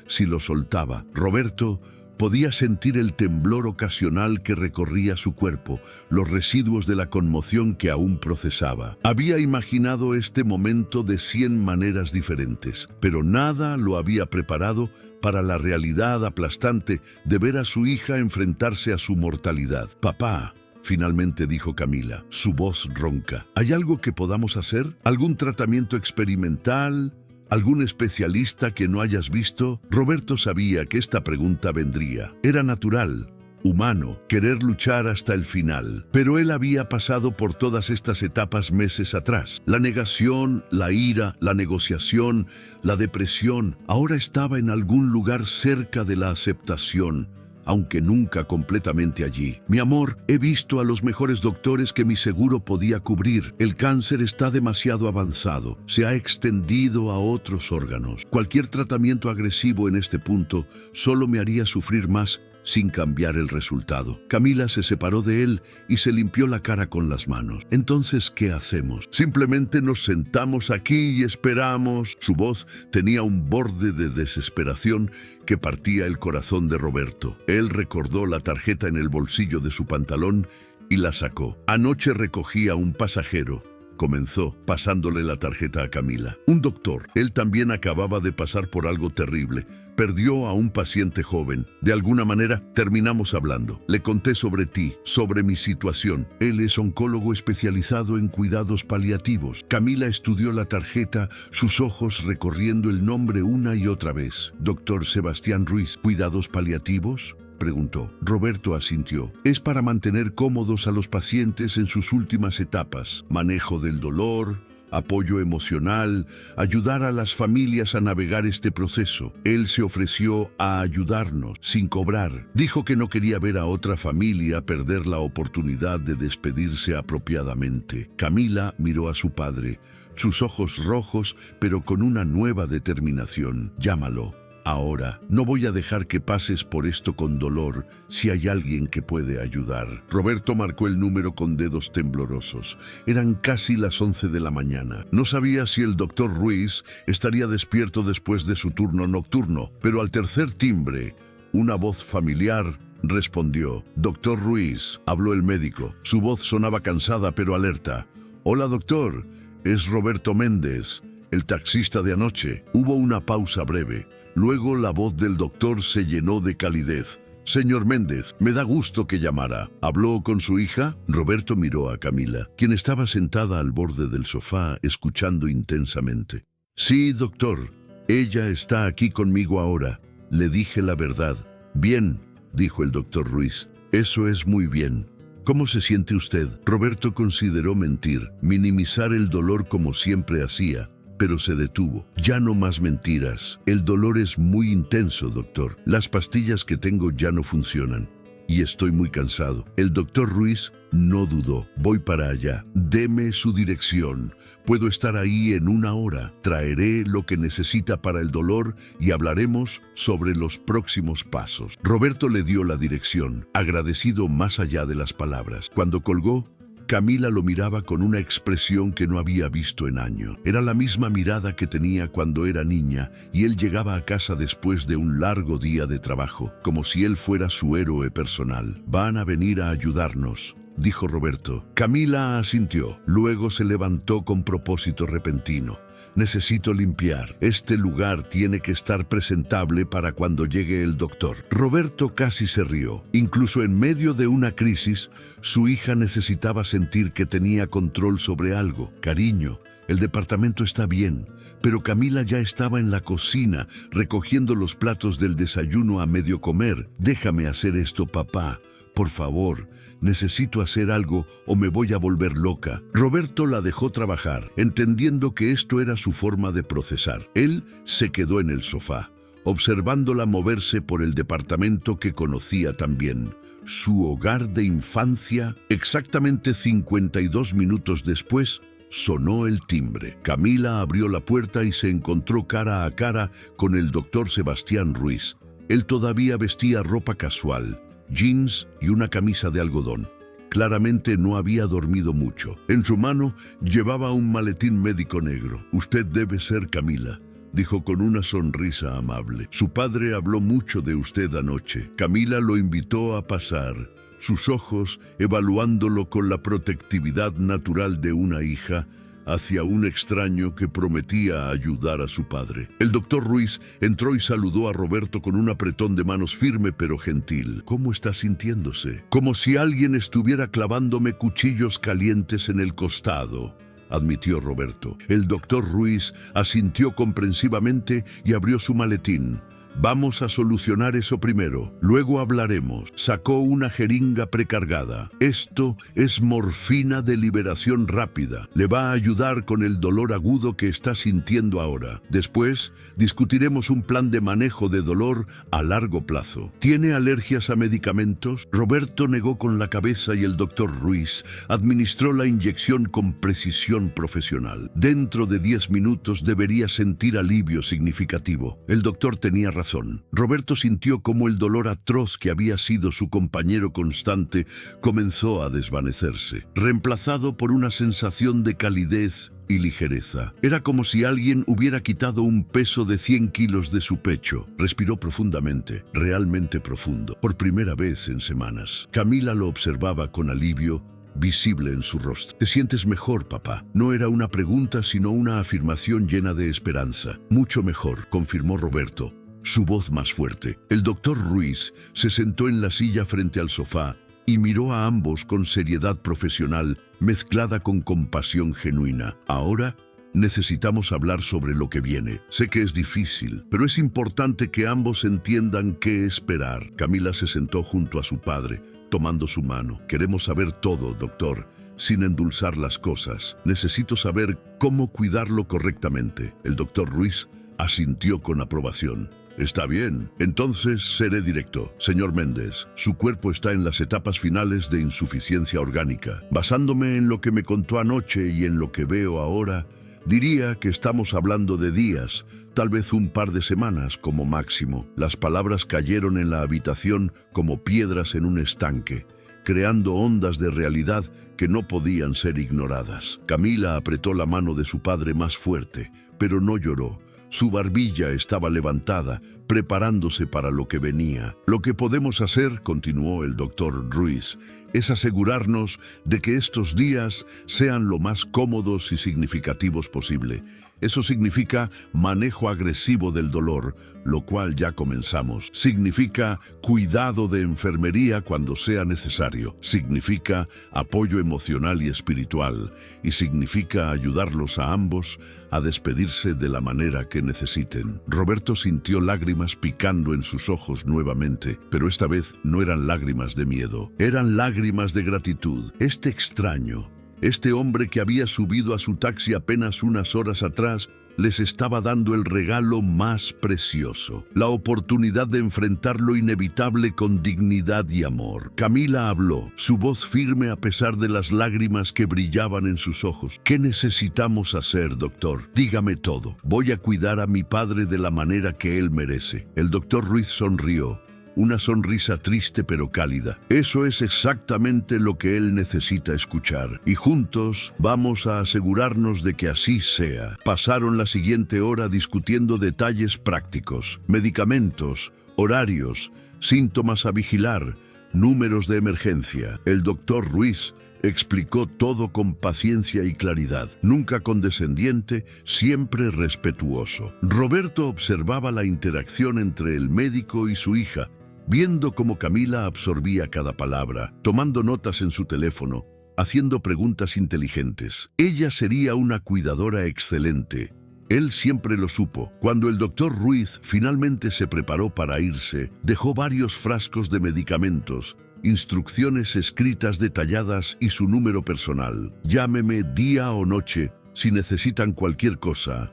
si lo soltaba. Roberto podía sentir el temblor ocasional que recorría su cuerpo, los residuos de la conmoción que aún procesaba. Había imaginado este momento de 100 maneras diferentes, pero nada lo había preparado para la realidad aplastante de ver a su hija enfrentarse a su mortalidad. «Papá», finalmente dijo Camila, su voz ronca, «¿hay algo que podamos hacer? ¿Algún tratamiento experimental? ¿Algún especialista que no hayas visto?». Roberto sabía que esta pregunta vendría. Era natural, humano, querer luchar hasta el final. Pero él había pasado por todas estas etapas meses atrás. La negación, la ira, la negociación, la depresión. Ahora estaba en algún lugar cerca de la aceptación, aunque nunca completamente allí. «Mi amor, he visto a los mejores doctores que mi seguro podía cubrir. El cáncer está demasiado avanzado. Se ha extendido a otros órganos. Cualquier tratamiento agresivo en este punto solo me haría sufrir más sin cambiar el resultado. Camila se separó de él y se limpió la cara con las manos. Entonces, ¿qué hacemos? Simplemente nos sentamos aquí y esperamos. Su voz tenía un borde de desesperación que partía el corazón de Roberto. Él recordó la tarjeta en el bolsillo de su pantalón y la sacó. Anoche recogí a un pasajero. Comenzó pasándole la tarjeta a Camila. Un doctor. Él también acababa de pasar por algo terrible. Perdió a un paciente joven. De alguna manera, terminamos hablando. Le conté sobre ti, sobre mi situación. Él es oncólogo especializado en cuidados paliativos. Camila estudió la tarjeta, sus ojos recorriendo el nombre una y otra vez. Doctor Sebastián Ruiz, ¿cuidados paliativos?, preguntó. Roberto asintió. Es para mantener cómodos a los pacientes en sus últimas etapas. Manejo del dolor, apoyo emocional, ayudar a las familias a navegar este proceso. Él se ofreció a ayudarnos, sin cobrar. Dijo que no quería ver a otra familia perder la oportunidad de despedirse apropiadamente. Camila miró a su padre, sus ojos rojos, pero con una nueva determinación. Llámalo. Ahora, no voy a dejar que pases por esto con dolor si hay alguien que puede ayudar. Roberto marcó el número con dedos temblorosos. Eran casi las 11 de la mañana. No sabía si el doctor Ruiz estaría despierto después de su turno nocturno, pero al tercer timbre, una voz familiar respondió. Doctor Ruiz, habló el médico. Su voz sonaba cansada pero alerta. Hola, doctor. Es Roberto Méndez, el taxista de anoche. Hubo una pausa breve. Luego la voz del doctor se llenó de calidez. Señor Méndez, me da gusto que llamara. ¿Habló con su hija? Roberto miró a Camila, quien estaba sentada al borde del sofá, escuchando intensamente. Sí, doctor. Ella está aquí conmigo ahora. Le dije la verdad. Bien, dijo el doctor Ruiz. Eso es muy bien. ¿Cómo se siente usted? Roberto consideró mentir, minimizar el dolor como siempre hacía, pero se detuvo. Ya no más mentiras. El dolor es muy intenso, doctor. Las pastillas que tengo ya no funcionan y estoy muy cansado. El doctor Ruiz no dudó. Voy para allá. Deme su dirección. Puedo estar ahí en 1 hora. Traeré lo que necesita para el dolor y hablaremos sobre los próximos pasos. Roberto le dio la dirección, agradecido más allá de las palabras. Cuando colgó, Camila lo miraba con una expresión que no había visto en años. Era la misma mirada que tenía cuando era niña y él llegaba a casa después de un largo día de trabajo, como si él fuera su héroe personal. Van a venir a ayudarnos, dijo Roberto. Camila asintió. Luego se levantó con propósito repentino. Necesito limpiar. Este lugar tiene que estar presentable para cuando llegue el doctor. Roberto casi se rió. Incluso en medio de una crisis, su hija necesitaba sentir que tenía control sobre algo. Cariño, el departamento está bien, pero Camila ya estaba en la cocina, recogiendo los platos del desayuno a medio comer. Déjame hacer esto, papá. Por favor, necesito hacer algo o me voy a volver loca. Roberto la dejó trabajar, entendiendo que esto era su forma de procesar. Él se quedó en el sofá, observándola moverse por el departamento que conocía tan bien. Su hogar de infancia. Exactamente 52 minutos después, sonó el timbre. Camila abrió la puerta y se encontró cara a cara con el doctor Sebastián Ruiz. Él todavía vestía ropa casual, jeans y una camisa de algodón. Claramente no había dormido mucho. En su mano llevaba un maletín médico negro. Usted debe ser Camila, dijo con una sonrisa amable. Su padre habló mucho de usted anoche. Camila lo invitó a pasar, sus ojos evaluándolo con la protectividad natural de una hija hacia un extraño que prometía ayudar a su padre. El doctor Ruiz entró y saludó a Roberto con un apretón de manos firme pero gentil. ¿Cómo está sintiéndose? Como si alguien estuviera clavándome cuchillos calientes en el costado, admitió Roberto. El doctor Ruiz asintió comprensivamente y abrió su maletín. Vamos a solucionar eso primero, luego hablaremos. Sacó una jeringa precargada. Esto es morfina de liberación rápida. Le va a ayudar con el dolor agudo que está sintiendo ahora. Después, discutiremos un plan de manejo de dolor a largo plazo. ¿Tiene alergias a medicamentos? Roberto negó con la cabeza y el doctor Ruiz administró la inyección con precisión profesional. Dentro de 10 minutos debería sentir alivio significativo. El doctor tenía razón. razón. Roberto sintió cómo el dolor atroz que había sido su compañero constante comenzó a desvanecerse, reemplazado por una sensación de calidez y ligereza. Era como si alguien hubiera quitado un peso de 100 kilos de su pecho. Respiró profundamente, realmente profundo, por primera vez en semanas. Camila lo observaba con alivio visible en su rostro. «¿Te sientes mejor, papá?». No era una pregunta, sino una afirmación llena de esperanza. «Mucho mejor», confirmó Roberto, su voz más fuerte. El doctor Ruiz se sentó en la silla frente al sofá y miró a ambos con seriedad profesional mezclada con compasión genuina. «Ahora necesitamos hablar sobre lo que viene. Sé que es difícil, pero es importante que ambos entiendan qué esperar». Camila se sentó junto a su padre, tomando su mano. «Queremos saber todo, doctor, sin endulzar las cosas. Necesito saber cómo cuidarlo correctamente». El doctor Ruiz asintió con aprobación. «Está bien, entonces seré directo. Señor Méndez, su cuerpo está en las etapas finales de insuficiencia orgánica. Basándome en lo que me contó anoche y en lo que veo ahora, diría que estamos hablando de días, tal vez un par de semanas como máximo». Las palabras cayeron en la habitación como piedras en un estanque, creando ondas de realidad que no podían ser ignoradas. Camila apretó la mano de su padre más fuerte, pero no lloró. Su barbilla estaba levantada, preparándose para lo que venía. «Lo que podemos hacer», continuó el doctor Ruiz, «es asegurarnos de que estos días sean lo más cómodos y significativos posible. Eso significa manejo agresivo del dolor, lo cual ya comenzamos. Significa cuidado de enfermería cuando sea necesario. Significa apoyo emocional y espiritual. Y significa ayudarlos a ambos a despedirse de la manera que necesiten». Roberto sintió lágrimas picando en sus ojos nuevamente, pero esta vez no eran lágrimas de miedo, eran lágrimas de gratitud. Este extraño, este hombre que había subido a su taxi apenas unas horas atrás, les estaba dando el regalo más precioso, la oportunidad de enfrentar lo inevitable con dignidad y amor. Camila habló, su voz firme a pesar de las lágrimas que brillaban en sus ojos. «¿Qué necesitamos hacer, doctor? Dígame todo. Voy a cuidar a mi padre de la manera que él merece». El doctor Ruiz sonrió. Una sonrisa triste pero cálida. «Eso es exactamente lo que él necesita escuchar. Y juntos vamos a asegurarnos de que así sea». Pasaron la siguiente hora discutiendo detalles prácticos, medicamentos, horarios, síntomas a vigilar, números de emergencia. El doctor Ruiz explicó todo con paciencia y claridad, nunca condescendiente, siempre respetuoso. Roberto observaba la interacción entre el médico y su hija, viendo cómo Camila absorbía cada palabra, tomando notas en su teléfono, haciendo preguntas inteligentes. Ella sería una cuidadora excelente. Él siempre lo supo. Cuando el doctor Ruiz finalmente se preparó para irse, dejó varios frascos de medicamentos, instrucciones escritas detalladas y su número personal. «Llámeme día o noche si necesitan cualquier cosa»,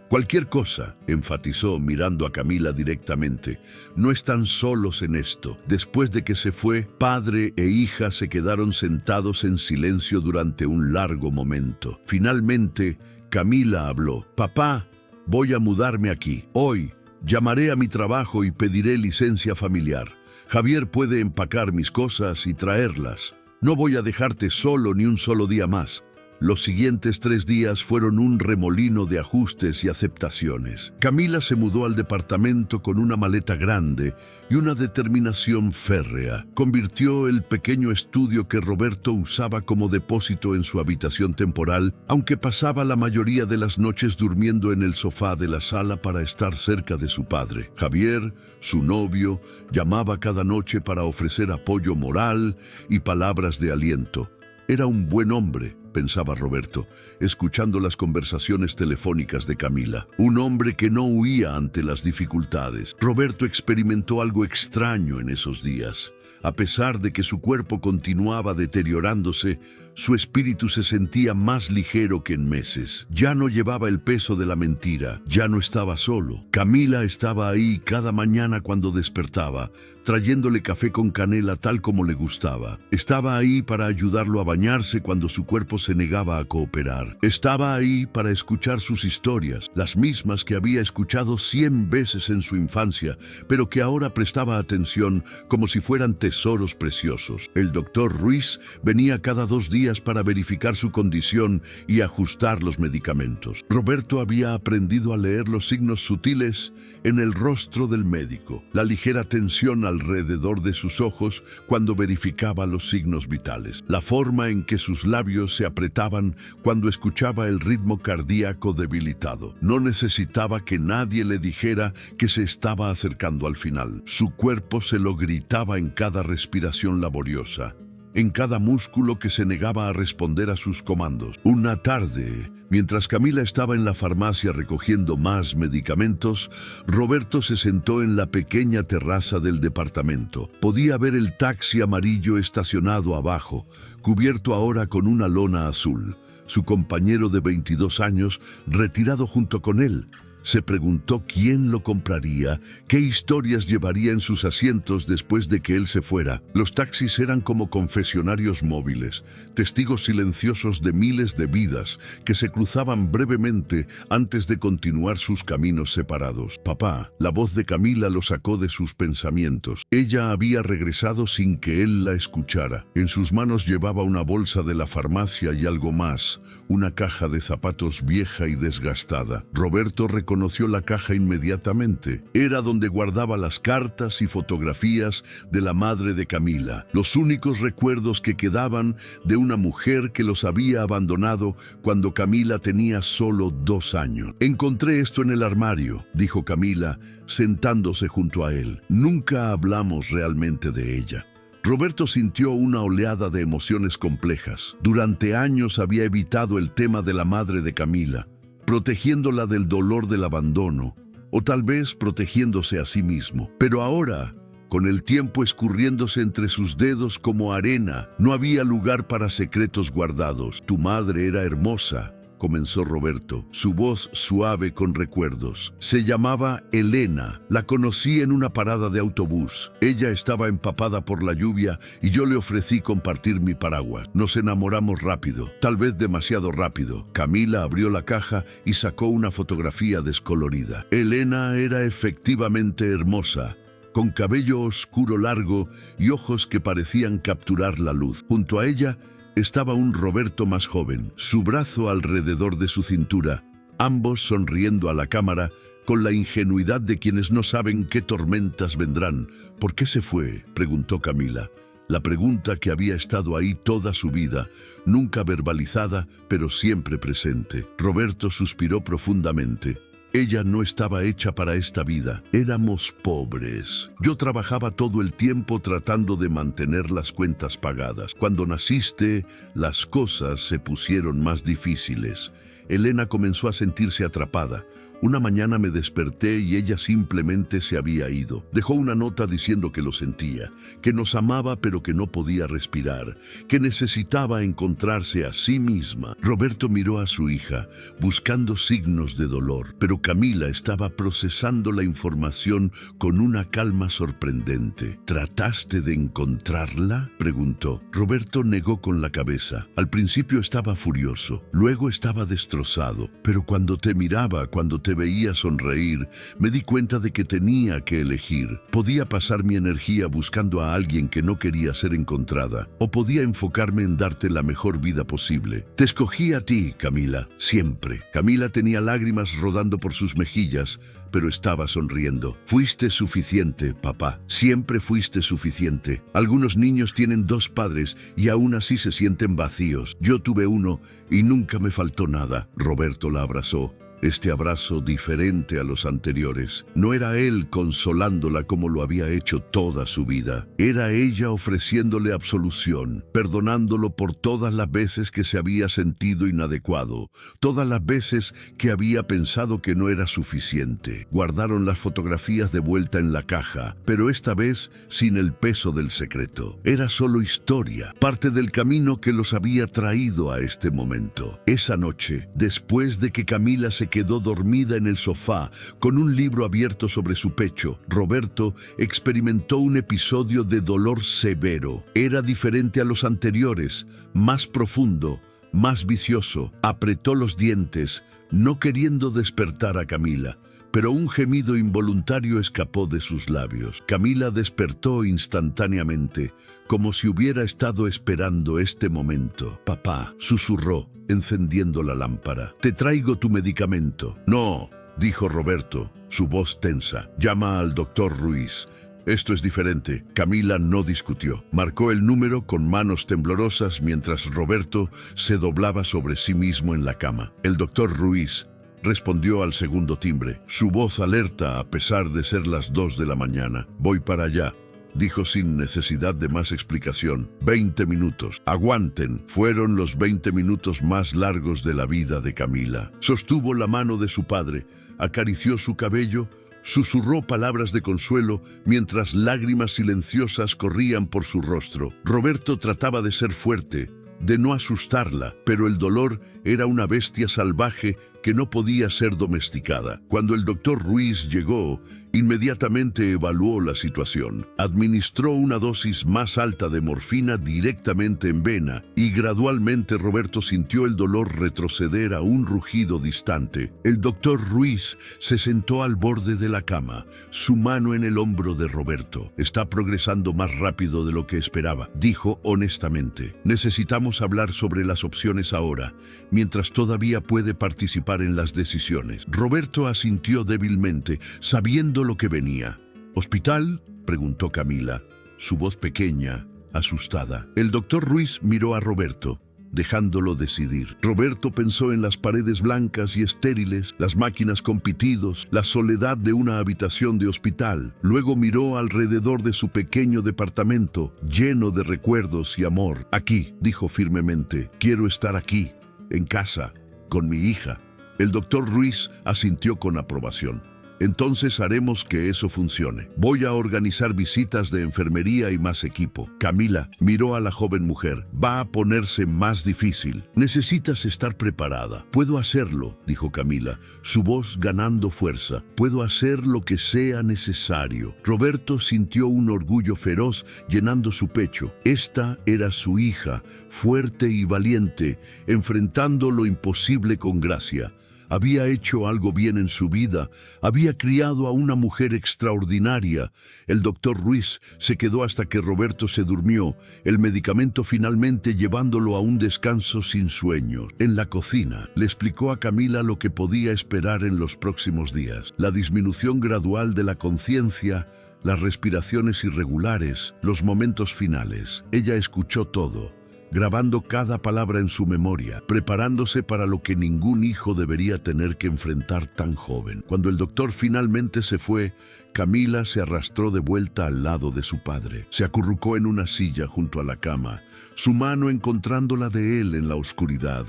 enfatizó mirando a Camila directamente. «No están solos en esto». Después de que se fue, padre e hija se quedaron sentados en silencio durante un largo momento. Finalmente, Camila habló. «Papá, voy a mudarme aquí. Hoy llamaré a mi trabajo y pediré licencia familiar. Javier puede empacar mis cosas y traerlas. No voy a dejarte solo ni un solo día más». Los siguientes 3 días fueron un remolino de ajustes y aceptaciones. Camila se mudó al departamento con una maleta grande y una determinación férrea. Convirtió el pequeño estudio que Roberto usaba como depósito en su habitación temporal, aunque pasaba la mayoría de las noches durmiendo en el sofá de la sala para estar cerca de su padre. Javier, su novio, llamaba cada noche para ofrecer apoyo moral y palabras de aliento. Era un buen hombre, pensaba Roberto, escuchando las conversaciones telefónicas de Camila. Un hombre que no huía ante las dificultades. Roberto experimentó algo extraño en esos días. A pesar de que su cuerpo continuaba deteriorándose, su espíritu se sentía más ligero que en meses. Ya no llevaba el peso de la mentira, ya no estaba solo. Camila estaba ahí cada mañana cuando despertaba, trayéndole café con canela tal como le gustaba. Estaba ahí para ayudarlo a bañarse cuando su cuerpo se negaba a cooperar. Estaba ahí para escuchar sus historias, las mismas que había escuchado 100 veces en su infancia, pero que ahora prestaba atención como si fueran tesoros preciosos. El doctor Ruiz venía cada 2 días para verificar su condición y ajustar los medicamentos. Roberto había aprendido a leer los signos sutiles en el rostro del médico, la ligera tensión alrededor de sus ojos cuando verificaba los signos vitales, la forma en que sus labios se apretaban cuando escuchaba el ritmo cardíaco debilitado. No necesitaba que nadie le dijera que se estaba acercando al final. Su cuerpo se lo gritaba en cada respiración laboriosa, en cada músculo que se negaba a responder a sus comandos. Una tarde, mientras Camila estaba en la farmacia recogiendo más medicamentos, Roberto se sentó en la pequeña terraza del departamento. Podía ver el taxi amarillo estacionado abajo, cubierto ahora con una lona azul. Su compañero de 22 años, retirado junto con él. Se preguntó quién lo compraría, qué historias llevaría en sus asientos después de que él se fuera. Los taxis eran como confesionarios móviles, testigos silenciosos de miles de vidas que se cruzaban brevemente antes de continuar sus caminos separados. Papá, la voz de Camila lo sacó de sus pensamientos. Ella había regresado sin que él la escuchara. En sus manos llevaba una bolsa de la farmacia y algo más, una caja de zapatos vieja y desgastada. Roberto reconoció la caja inmediatamente. Era donde guardaba las cartas y fotografías de la madre de Camila, los únicos recuerdos que quedaban de una mujer que los había abandonado cuando Camila tenía solo 2 años. Encontré esto en el armario, dijo Camila, sentándose junto a él. Nunca hablamos realmente de ella. Roberto sintió una oleada de emociones complejas. Durante años había evitado el tema de la madre de Camila, protegiéndola del dolor del abandono, o tal vez protegiéndose a sí mismo. Pero ahora, con el tiempo escurriéndose entre sus dedos como arena, no había lugar para secretos guardados. Tu madre era hermosa, comenzó Roberto, su voz suave con recuerdos. Se llamaba Elena. La conocí en una parada de autobús. Ella estaba empapada por la lluvia y yo le ofrecí compartir mi paraguas. Nos enamoramos rápido, tal vez demasiado rápido. Camila abrió la caja y sacó una fotografía descolorida. Elena era efectivamente hermosa, con cabello oscuro largo y ojos que parecían capturar la luz. Junto a ella estaba un Roberto más joven, su brazo alrededor de su cintura, ambos sonriendo a la cámara con la ingenuidad de quienes no saben qué tormentas vendrán. ¿Por qué se fue?, preguntó Camila. La pregunta que había estado ahí toda su vida, nunca verbalizada, pero siempre presente. Roberto suspiró profundamente. Ella no estaba hecha para esta vida. Éramos pobres. Yo trabajaba todo el tiempo tratando de mantener las cuentas pagadas. Cuando naciste, las cosas se pusieron más difíciles. Elena comenzó a sentirse atrapada. Una mañana me desperté y ella simplemente se había ido. Dejó una nota diciendo que lo sentía, que nos amaba pero que no podía respirar, que necesitaba encontrarse a sí misma. Roberto miró a su hija, buscando signos de dolor, pero Camila estaba procesando la información con una calma sorprendente. ¿Trataste de encontrarla?, preguntó. Roberto negó con la cabeza. Al principio estaba furioso, luego estaba destrozado, pero cuando te miraba, cuando te veía sonreír, me di cuenta de que tenía que elegir. Podía pasar mi energía buscando a alguien que no quería ser encontrada, o podía enfocarme en darte la mejor vida posible. Te escogí a ti, Camila, siempre. Camila tenía lágrimas rodando por sus mejillas, pero estaba sonriendo. Fuiste suficiente, papá. Siempre fuiste suficiente. Algunos niños tienen 2 padres y aún así se sienten vacíos. Yo tuve uno y nunca me faltó nada. Roberto la abrazó. Este abrazo diferente a los anteriores. No era él consolándola como lo había hecho toda su vida. Era ella ofreciéndole absolución, perdonándolo por todas las veces que se había sentido inadecuado, todas las veces que había pensado que no era suficiente. Guardaron las fotografías de vuelta en la caja, pero esta vez sin el peso del secreto. Era solo historia, parte del camino que los había traído a este momento. Esa noche, después de que Camila se quedó dormida en el sofá, con un libro abierto sobre su pecho. Roberto experimentó un episodio de dolor severo. Era diferente a los anteriores, más profundo, más vicioso. Apretó los dientes, no queriendo despertar a Camila, pero un gemido involuntario escapó de sus labios. Camila despertó instantáneamente, como si hubiera estado esperando este momento. «Papá», susurró, encendiendo la lámpara. «Te traigo tu medicamento». «No», dijo Roberto, su voz tensa. «Llama al doctor Ruiz. Esto es diferente». Camila no discutió. Marcó el número con manos temblorosas mientras Roberto se doblaba sobre sí mismo en la cama. El doctor Ruiz respondió al segundo timbre, su voz alerta a pesar de ser las 2 de la mañana. «Voy para allá», dijo sin necesidad de más explicación. 20 minutos. Aguanten. Fueron los 20 minutos más largos de la vida de Camila. Sostuvo la mano de su padre, acarició su cabello, susurró palabras de consuelo mientras lágrimas silenciosas corrían por su rostro. Roberto trataba de ser fuerte, de no asustarla, pero el dolor era una bestia salvaje que no podía ser domesticada. Cuando el doctor Ruiz llegó, inmediatamente evaluó la situación. Administró una dosis más alta de morfina directamente en vena y gradualmente Roberto sintió el dolor retroceder a un rugido distante. El doctor Ruiz se sentó al borde de la cama, su mano en el hombro de Roberto. «Está progresando más rápido de lo que esperaba», dijo honestamente. «Necesitamos hablar sobre las opciones ahora, mientras todavía puede participar en las decisiones». Roberto asintió débilmente, sabiendo lo que venía. «¿Hospital?», preguntó Camila, su voz pequeña, asustada. El doctor Ruiz miró a Roberto, dejándolo decidir. Roberto pensó en las paredes blancas y estériles, las máquinas con pitidos, la soledad de una habitación de hospital. Luego miró alrededor de su pequeño departamento, lleno de recuerdos y amor. «Aquí», dijo firmemente, «quiero estar aquí, en casa, con mi hija». El doctor Ruiz asintió con aprobación. «Entonces haremos que eso funcione. Voy a organizar visitas de enfermería y más equipo». Camila miró a la joven mujer. «Va a ponerse más difícil. Necesitas estar preparada». «Puedo hacerlo», dijo Camila, su voz ganando fuerza. «Puedo hacer lo que sea necesario». Roberto sintió un orgullo feroz llenando su pecho. Esta era su hija, fuerte y valiente, enfrentando lo imposible con gracia. Había hecho algo bien en su vida, había criado a una mujer extraordinaria. El doctor Ruiz se quedó hasta que Roberto se durmió, el medicamento finalmente llevándolo a un descanso sin sueño. En la cocina, le explicó a Camila lo que podía esperar en los próximos días. La disminución gradual de la conciencia, las respiraciones irregulares, los momentos finales. Ella escuchó todo, grabando cada palabra en su memoria, preparándose para lo que ningún hijo debería tener que enfrentar tan joven. Cuando el doctor finalmente se fue, Camila se arrastró de vuelta al lado de su padre. Se acurrucó en una silla junto a la cama, su mano encontrando la de él en la oscuridad.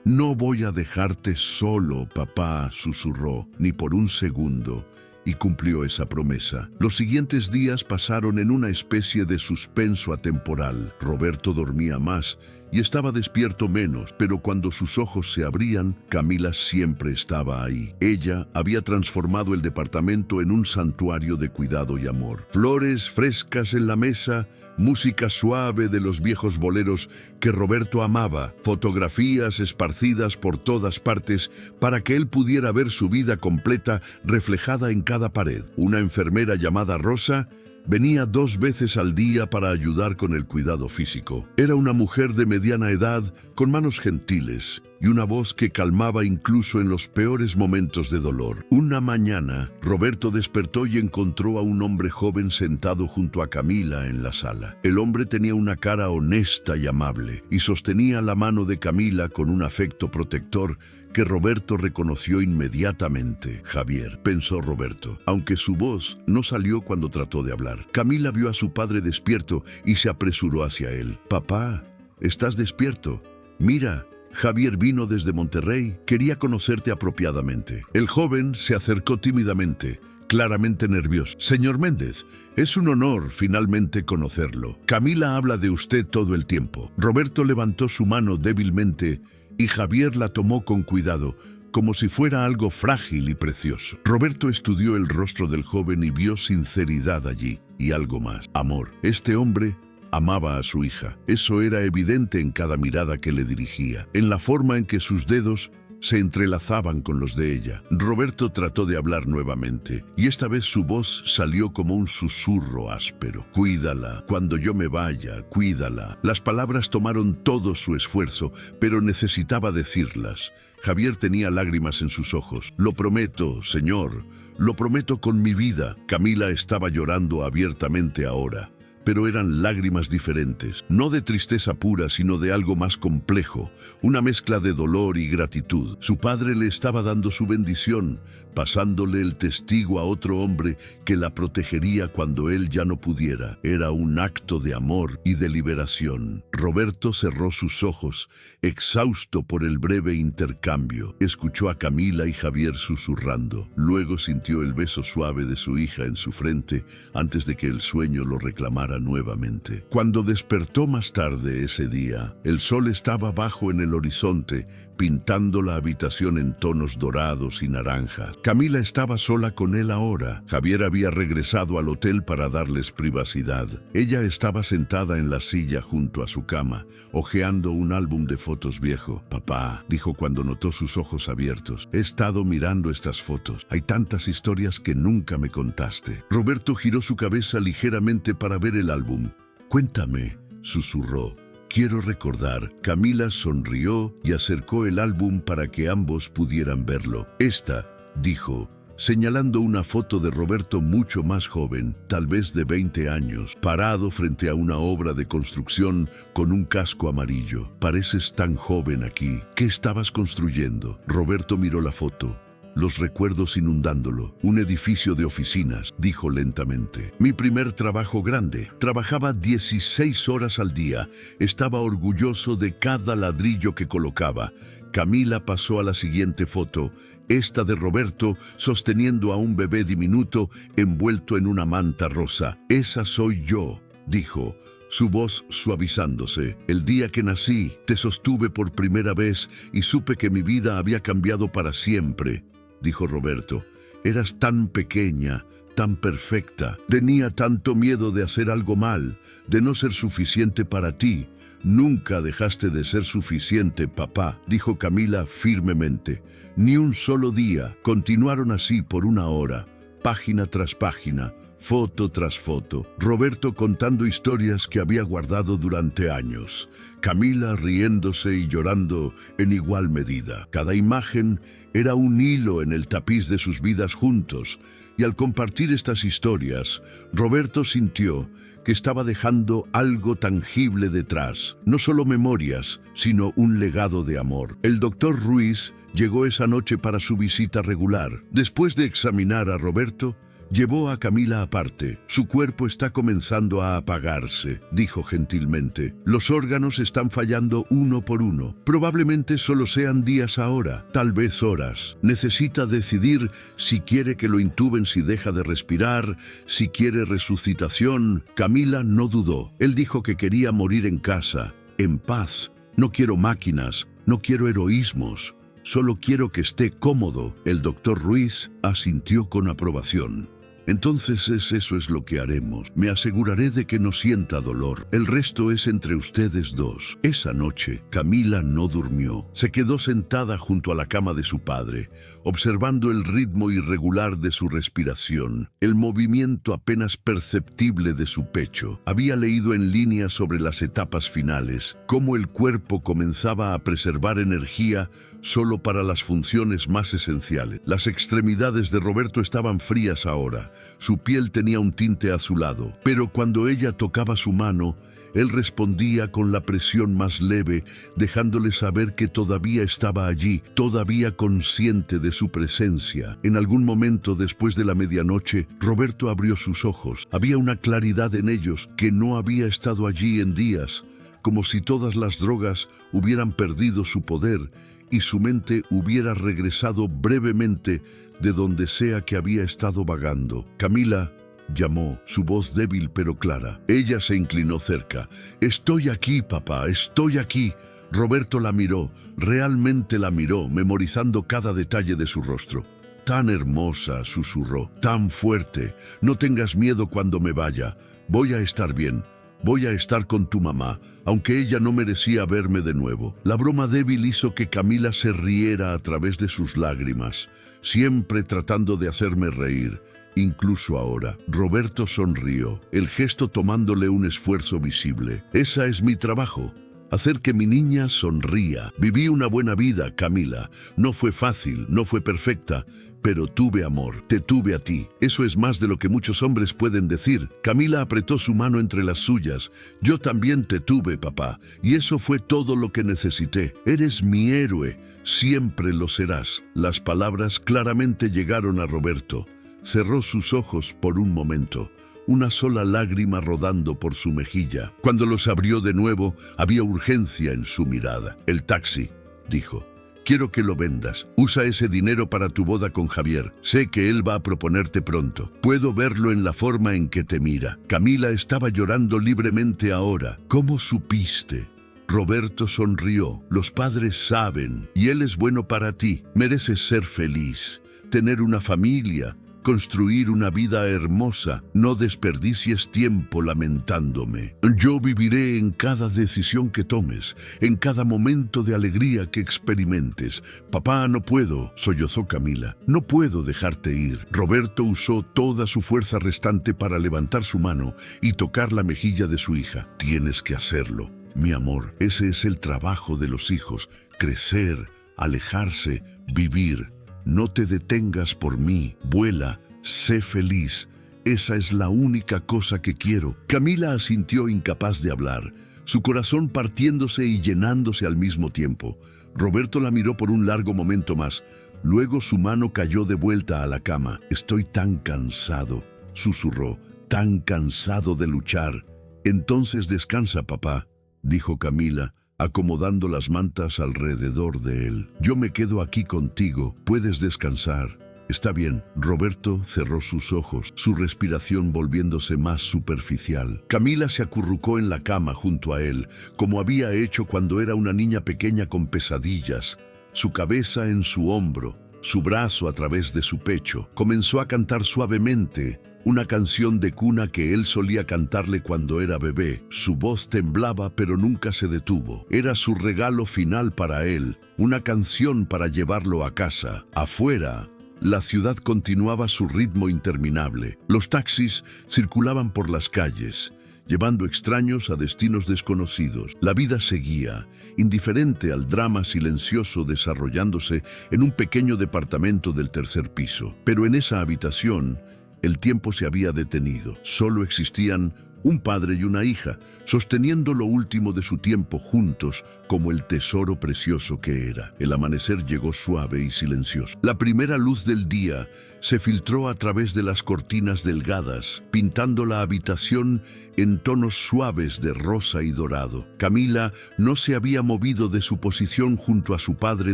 «No voy a dejarte solo, papá», susurró, «ni por un segundo». Y cumplió esa promesa. Los siguientes días pasaron en una especie de suspenso atemporal. Roberto dormía más y estaba despierto menos, pero cuando sus ojos se abrían, Camila siempre estaba ahí. Ella había transformado el departamento en un santuario de cuidado y amor. Flores frescas en la mesa, música suave de los viejos boleros que Roberto amaba, fotografías esparcidas por todas partes para que él pudiera ver su vida completa reflejada en cada pared. Una enfermera llamada Rosa venía 2 veces al día para ayudar con el cuidado físico. Era una mujer de mediana edad, con manos gentiles y una voz que calmaba incluso en los peores momentos de dolor. Una mañana, Roberto despertó y encontró a un hombre joven sentado junto a Camila en la sala. El hombre tenía una cara honesta y amable, y sostenía la mano de Camila con un afecto protector que Roberto reconoció inmediatamente. «Javier», pensó Roberto, aunque su voz no salió cuando trató de hablar. Camila vio a su padre despierto y se apresuró hacia él. «Papá, ¿estás despierto? Mira, Javier vino desde Monterrey, quería conocerte apropiadamente». El joven se acercó tímidamente, claramente nervioso. «Señor Méndez, es un honor finalmente conocerlo. Camila habla de usted todo el tiempo». Roberto levantó su mano débilmente y Javier la tomó con cuidado, como si fuera algo frágil y precioso. Roberto estudió el rostro del joven y vio sinceridad allí, y algo más, amor. Este hombre amaba a su hija. Eso era evidente en cada mirada que le dirigía, en la forma en que sus dedos se entrelazaban con los de ella. Roberto trató de hablar nuevamente, y esta vez su voz salió como un susurro áspero. Cuídala, cuando yo me vaya, cuídala. Las palabras tomaron todo su esfuerzo, pero necesitaba decirlas. Javier tenía lágrimas en sus ojos. Lo prometo, señor, lo prometo con mi vida. Camila estaba llorando abiertamente ahora, pero eran lágrimas diferentes, no de tristeza pura, sino de algo más complejo, una mezcla de dolor y gratitud. Su padre le estaba dando su bendición, pasándole el testigo a otro hombre que la protegería cuando él ya no pudiera. Era un acto de amor y de liberación. Roberto cerró sus ojos, exhausto por el breve intercambio. Escuchó a Camila y Javier susurrando. Luego sintió el beso suave de su hija en su frente antes de que el sueño lo reclamara nuevamente. Cuando despertó más tarde ese día, el sol estaba bajo en el horizonte, pintando la habitación en tonos dorados y naranjas. Camila estaba sola con él ahora. Javier había regresado al hotel para darles privacidad. Ella estaba sentada en la silla junto a su cama, hojeando un álbum de fotos viejo. Papá, dijo cuando notó sus ojos abiertos, he estado mirando estas fotos. Hay tantas historias que nunca me contaste. Roberto giró su cabeza ligeramente para ver el álbum. Cuéntame, susurró. Quiero recordar. Camila sonrió y acercó el álbum para que ambos pudieran verlo. Esta, dijo, señalando una foto de Roberto mucho más joven, tal vez de 20 años, parado frente a una obra de construcción con un casco amarillo. Pareces tan joven aquí. ¿Qué estabas construyendo? Roberto miró la foto. Los recuerdos inundándolo. Un edificio de oficinas, dijo lentamente. Mi primer trabajo grande. Trabajaba 16 horas al día. Estaba orgulloso de cada ladrillo que colocaba. Camila pasó a la siguiente foto, esta de Roberto sosteniendo a un bebé diminuto envuelto en una manta rosa. Esa soy yo, dijo, su voz suavizándose. El día que nací, te sostuve por primera vez y supe que mi vida había cambiado para siempre, dijo Roberto. Eras tan pequeña, tan perfecta. Tenía tanto miedo de hacer algo mal, de no ser suficiente para ti. Nunca dejaste de ser suficiente, papá, dijo Camila firmemente. Ni un solo día. Continuaron así por una hora, página tras página, foto tras foto. Roberto contando historias que había guardado durante años. Camila riéndose y llorando en igual medida. Cada imagen era un hilo en el tapiz de sus vidas juntos. Y al compartir estas historias, Roberto sintió que estaba dejando algo tangible detrás. No solo memorias, sino un legado de amor. El doctor Ruiz llegó esa noche para su visita regular. Después de examinar a Roberto, llevó a Camila aparte. Su cuerpo está comenzando a apagarse, dijo gentilmente. Los órganos están fallando uno por uno. Probablemente solo sean días ahora, tal vez horas. Necesita decidir si quiere que lo intuben si deja de respirar, si quiere resucitación. Camila no dudó. Él dijo que quería morir en casa, en paz. No quiero máquinas, no quiero heroísmos. Solo quiero que esté cómodo. El doctor Ruiz asintió con aprobación. Entonces eso es lo que haremos. Me aseguraré de que no sienta dolor. El resto es entre ustedes dos. Esa noche, Camila no durmió. Se quedó sentada junto a la cama de su padre, observando el ritmo irregular de su respiración, el movimiento apenas perceptible de su pecho. Había leído en línea sobre las etapas finales, cómo el cuerpo comenzaba a preservar energía solo para las funciones más esenciales. Las extremidades de Roberto estaban frías ahora. Su piel tenía un tinte azulado, pero cuando ella tocaba su mano, él respondía con la presión más leve, dejándole saber que todavía estaba allí, todavía consciente de su presencia. En algún momento después de la medianoche, Roberto abrió sus ojos. Había una claridad en ellos que no había estado allí en días, como si todas las drogas hubieran perdido su poder y su mente hubiera regresado brevemente de donde sea que había estado vagando. Camila llamó, su voz débil pero clara. Ella se inclinó cerca. «Estoy aquí, papá, estoy aquí». Roberto la miró, realmente la miró, memorizando cada detalle de su rostro. Tan hermosa, susurró, tan fuerte. No tengas miedo cuando me vaya. Voy a estar bien. Voy a estar con tu mamá, aunque ella no merecía verme de nuevo. La broma débil hizo que Camila se riera a través de sus lágrimas, siempre tratando de hacerme reír. Incluso ahora, Roberto sonrió, el gesto tomándole un esfuerzo visible. Esa es mi trabajo. Hacer que mi niña sonría. Viví una buena vida, Camila. No fue fácil, no fue perfecta, pero tuve amor, te tuve a ti. Eso es más de lo que muchos hombres pueden decir. Camila apretó su mano entre las suyas. Yo también te tuve, papá, y eso fue todo lo que necesité. Eres mi héroe, siempre lo serás. Las palabras claramente llegaron a Roberto. Cerró sus ojos por un momento, una sola lágrima rodando por su mejilla. Cuando los abrió de nuevo, había urgencia en su mirada. El taxi, dijo. Quiero que lo vendas. Usa ese dinero para tu boda con Javier. Sé que él va a proponerte pronto. Puedo verlo en la forma en que te mira. Camila estaba llorando libremente ahora. ¿Cómo supiste? Roberto sonrió. Los padres saben, y él es bueno para ti. Mereces ser feliz, tener una familia, construir una vida hermosa. No desperdicies tiempo lamentándome. Yo viviré en cada decisión que tomes, en cada momento de alegría que experimentes. Papá, no puedo, sollozó Camila. No puedo dejarte ir. Roberto usó toda su fuerza restante para levantar su mano y tocar la mejilla de su hija. Tienes que hacerlo, mi amor. Ese es el trabajo de los hijos. Crecer, alejarse, vivir. No te detengas por mí, vuela, sé feliz. Esa es la única cosa que quiero. Camila asintió incapaz de hablar, su corazón partiéndose y llenándose al mismo tiempo. Roberto la miró por un largo momento más. Luego su mano cayó de vuelta a la cama. Estoy tan cansado, susurró, tan cansado de luchar. Entonces descansa, papá, dijo Camila, acomodando las mantas alrededor de él. Yo me quedo aquí contigo, puedes descansar. Está bien. Roberto cerró sus ojos, su respiración volviéndose más superficial. Camila se acurrucó en la cama junto a él, como había hecho cuando era una niña pequeña con pesadillas, su cabeza en su hombro, su brazo a través de su pecho. Comenzó a cantar suavemente, una canción de cuna que él solía cantarle cuando era bebé. Su voz temblaba, pero nunca se detuvo. Era su regalo final para él, una canción para llevarlo a casa. Afuera, la ciudad continuaba su ritmo interminable. Los taxis circulaban por las calles, llevando extraños a destinos desconocidos. La vida seguía, indiferente al drama silencioso desarrollándose en un pequeño departamento del tercer piso. Pero en esa habitación, el tiempo se había detenido. Solo existían un padre y una hija, sosteniendo lo último de su tiempo juntos como el tesoro precioso que era. El amanecer llegó suave y silencioso. La primera luz del día se filtró a través de las cortinas delgadas, pintando la habitación en tonos suaves de rosa y dorado. Camila no se había movido de su posición junto a su padre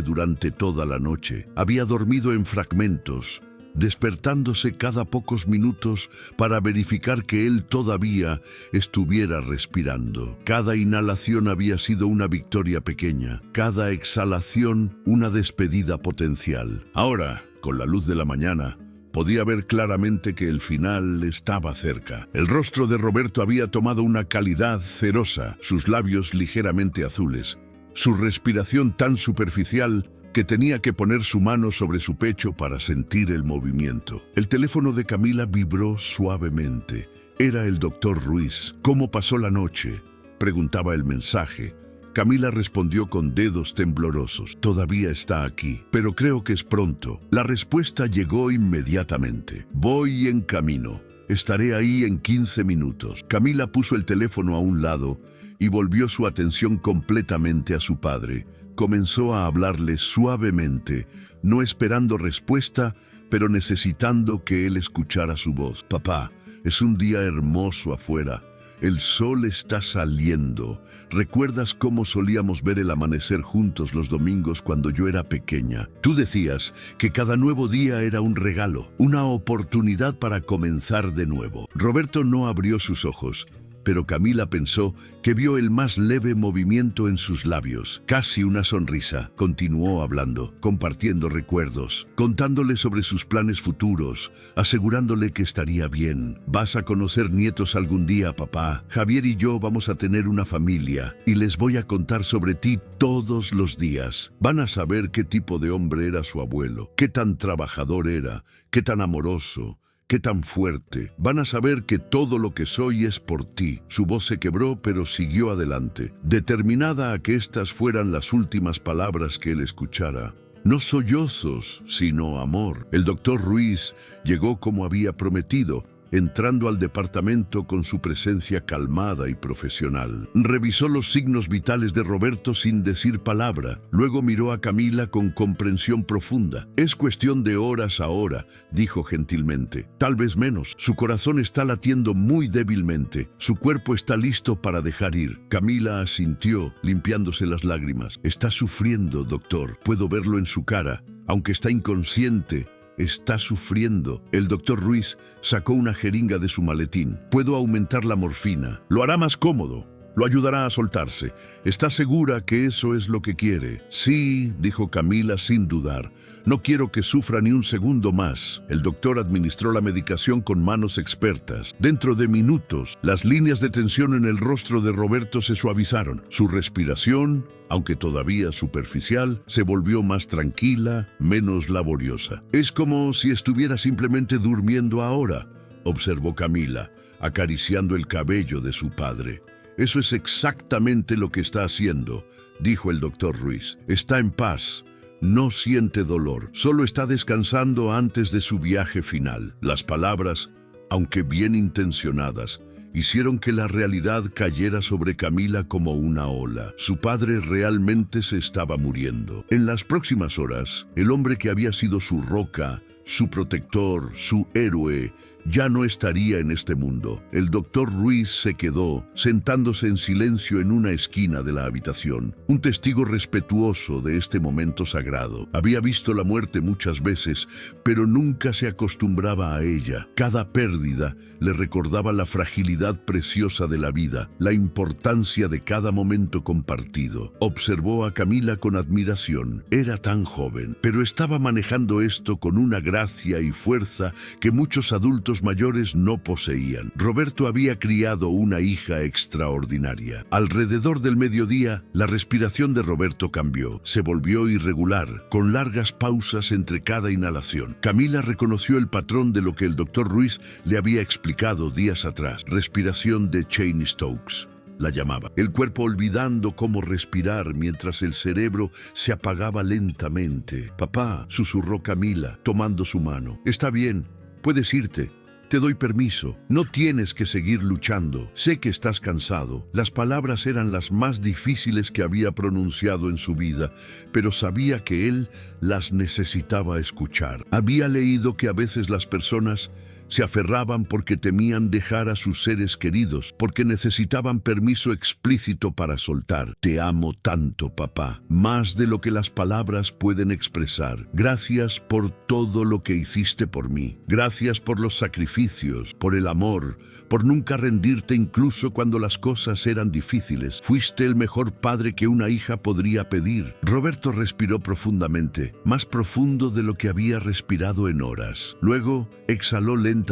durante toda la noche. Había dormido en fragmentos, despertándose cada pocos minutos para verificar que él todavía estuviera respirando. Cada inhalación había sido una victoria pequeña, cada exhalación una despedida potencial. Ahora, con la luz de la mañana, podía ver claramente que el final estaba cerca. El rostro de Roberto había tomado una calidad cerosa, sus labios ligeramente azules, su respiración tan superficial que tenía que poner su mano sobre su pecho para sentir el movimiento. El teléfono de Camila vibró suavemente. Era el doctor Ruiz. ¿Cómo pasó la noche?, preguntaba el mensaje. Camila respondió con dedos temblorosos. Todavía está aquí, pero creo que es pronto. La respuesta llegó inmediatamente. Voy en camino. Estaré ahí en 15 minutos. Camila puso el teléfono a un lado y volvió su atención completamente a su padre. Comenzó a hablarle suavemente, no esperando respuesta, pero necesitando que él escuchara su voz. Papá, es un día hermoso afuera. El sol está saliendo. ¿Recuerdas cómo solíamos ver el amanecer juntos los domingos cuando yo era pequeña? Tú decías que cada nuevo día era un regalo, una oportunidad para comenzar de nuevo. Roberto no abrió sus ojos. pero Camila pensó que vio el más leve movimiento en sus labios, casi una sonrisa. Continuó hablando, compartiendo recuerdos, contándole sobre sus planes futuros, asegurándole que estaría bien. Vas a conocer nietos algún día, papá. Javier y yo vamos a tener una familia y les voy a contar sobre ti todos los días. Van a saber qué tipo de hombre era su abuelo, qué tan trabajador era, qué tan amoroso, qué tan fuerte. Van a saber que todo lo que soy es por ti. Su voz se quebró, pero siguió adelante, determinada a que estas fueran las últimas palabras que él escuchara. No sollozos, sino amor. El doctor Ruiz llegó como había prometido, entrando al departamento con su presencia calmada y profesional. Revisó los signos vitales de Roberto sin decir palabra. Luego miró a Camila con comprensión profunda. Es cuestión de horas ahora, dijo gentilmente. Tal vez menos. Su corazón está latiendo muy débilmente. Su cuerpo está listo para dejar ir. Camila asintió, limpiándose las lágrimas. Está sufriendo, doctor. Puedo verlo en su cara. Aunque está inconsciente, está sufriendo. El doctor Ruiz sacó una jeringa de su maletín. Puedo aumentar la morfina. Lo hará más cómodo. Lo ayudará a soltarse. ¿Está segura que eso es lo que quiere? Sí, dijo Camila sin dudar. No quiero que sufra ni un segundo más. El doctor administró la medicación con manos expertas. Dentro de minutos, las líneas de tensión en el rostro de Roberto se suavizaron. Su respiración, aunque todavía superficial, se volvió más tranquila, menos laboriosa. Es como si estuviera simplemente durmiendo ahora, observó Camila, acariciando el cabello de su padre. Eso es exactamente lo que está haciendo, dijo el doctor Ruiz. Está en paz, no siente dolor, solo está descansando antes de su viaje final. Las palabras, aunque bien intencionadas, hicieron que la realidad cayera sobre Camila como una ola. Su padre realmente se estaba muriendo. En las próximas horas, el hombre que había sido su roca, su protector, su héroe, ya no estaría en este mundo. El doctor Ruiz se quedó, sentándose en silencio en una esquina de la habitación, un testigo respetuoso de este momento sagrado. Había visto la muerte muchas veces, pero nunca se acostumbraba a ella. Cada pérdida le recordaba la fragilidad preciosa de la vida, la importancia de cada momento compartido. Observó a Camila con admiración. Era tan joven, pero estaba manejando esto con una gracia y fuerza que muchos adultos mayores no poseían. Roberto había criado una hija extraordinaria. Alrededor del mediodía, la respiración de Roberto cambió. Se volvió irregular, con largas pausas entre cada inhalación. Camila reconoció el patrón de lo que el doctor Ruiz le había explicado días atrás. Respiración de Cheyne-Stokes la llamaba. El cuerpo olvidando cómo respirar mientras el cerebro se apagaba lentamente. Papá, susurró Camila, tomando su mano. Está bien, puedes irte. Te doy permiso. No tienes que seguir luchando. Sé que estás cansado. Las palabras eran las más difíciles que había pronunciado en su vida, pero sabía que él las necesitaba escuchar. Había leído que a veces las personas se aferraban porque temían dejar a sus seres queridos, porque necesitaban permiso explícito para soltar. Te amo tanto, papá, más de lo que las palabras pueden expresar. Gracias por todo lo que hiciste por mí. Gracias por los sacrificios, por el amor, por nunca rendirte incluso cuando las cosas eran difíciles. Fuiste el mejor padre que una hija podría pedir. Roberto respiró profundamente, más profundo de lo que había respirado en horas. Luego exhaló lentamente.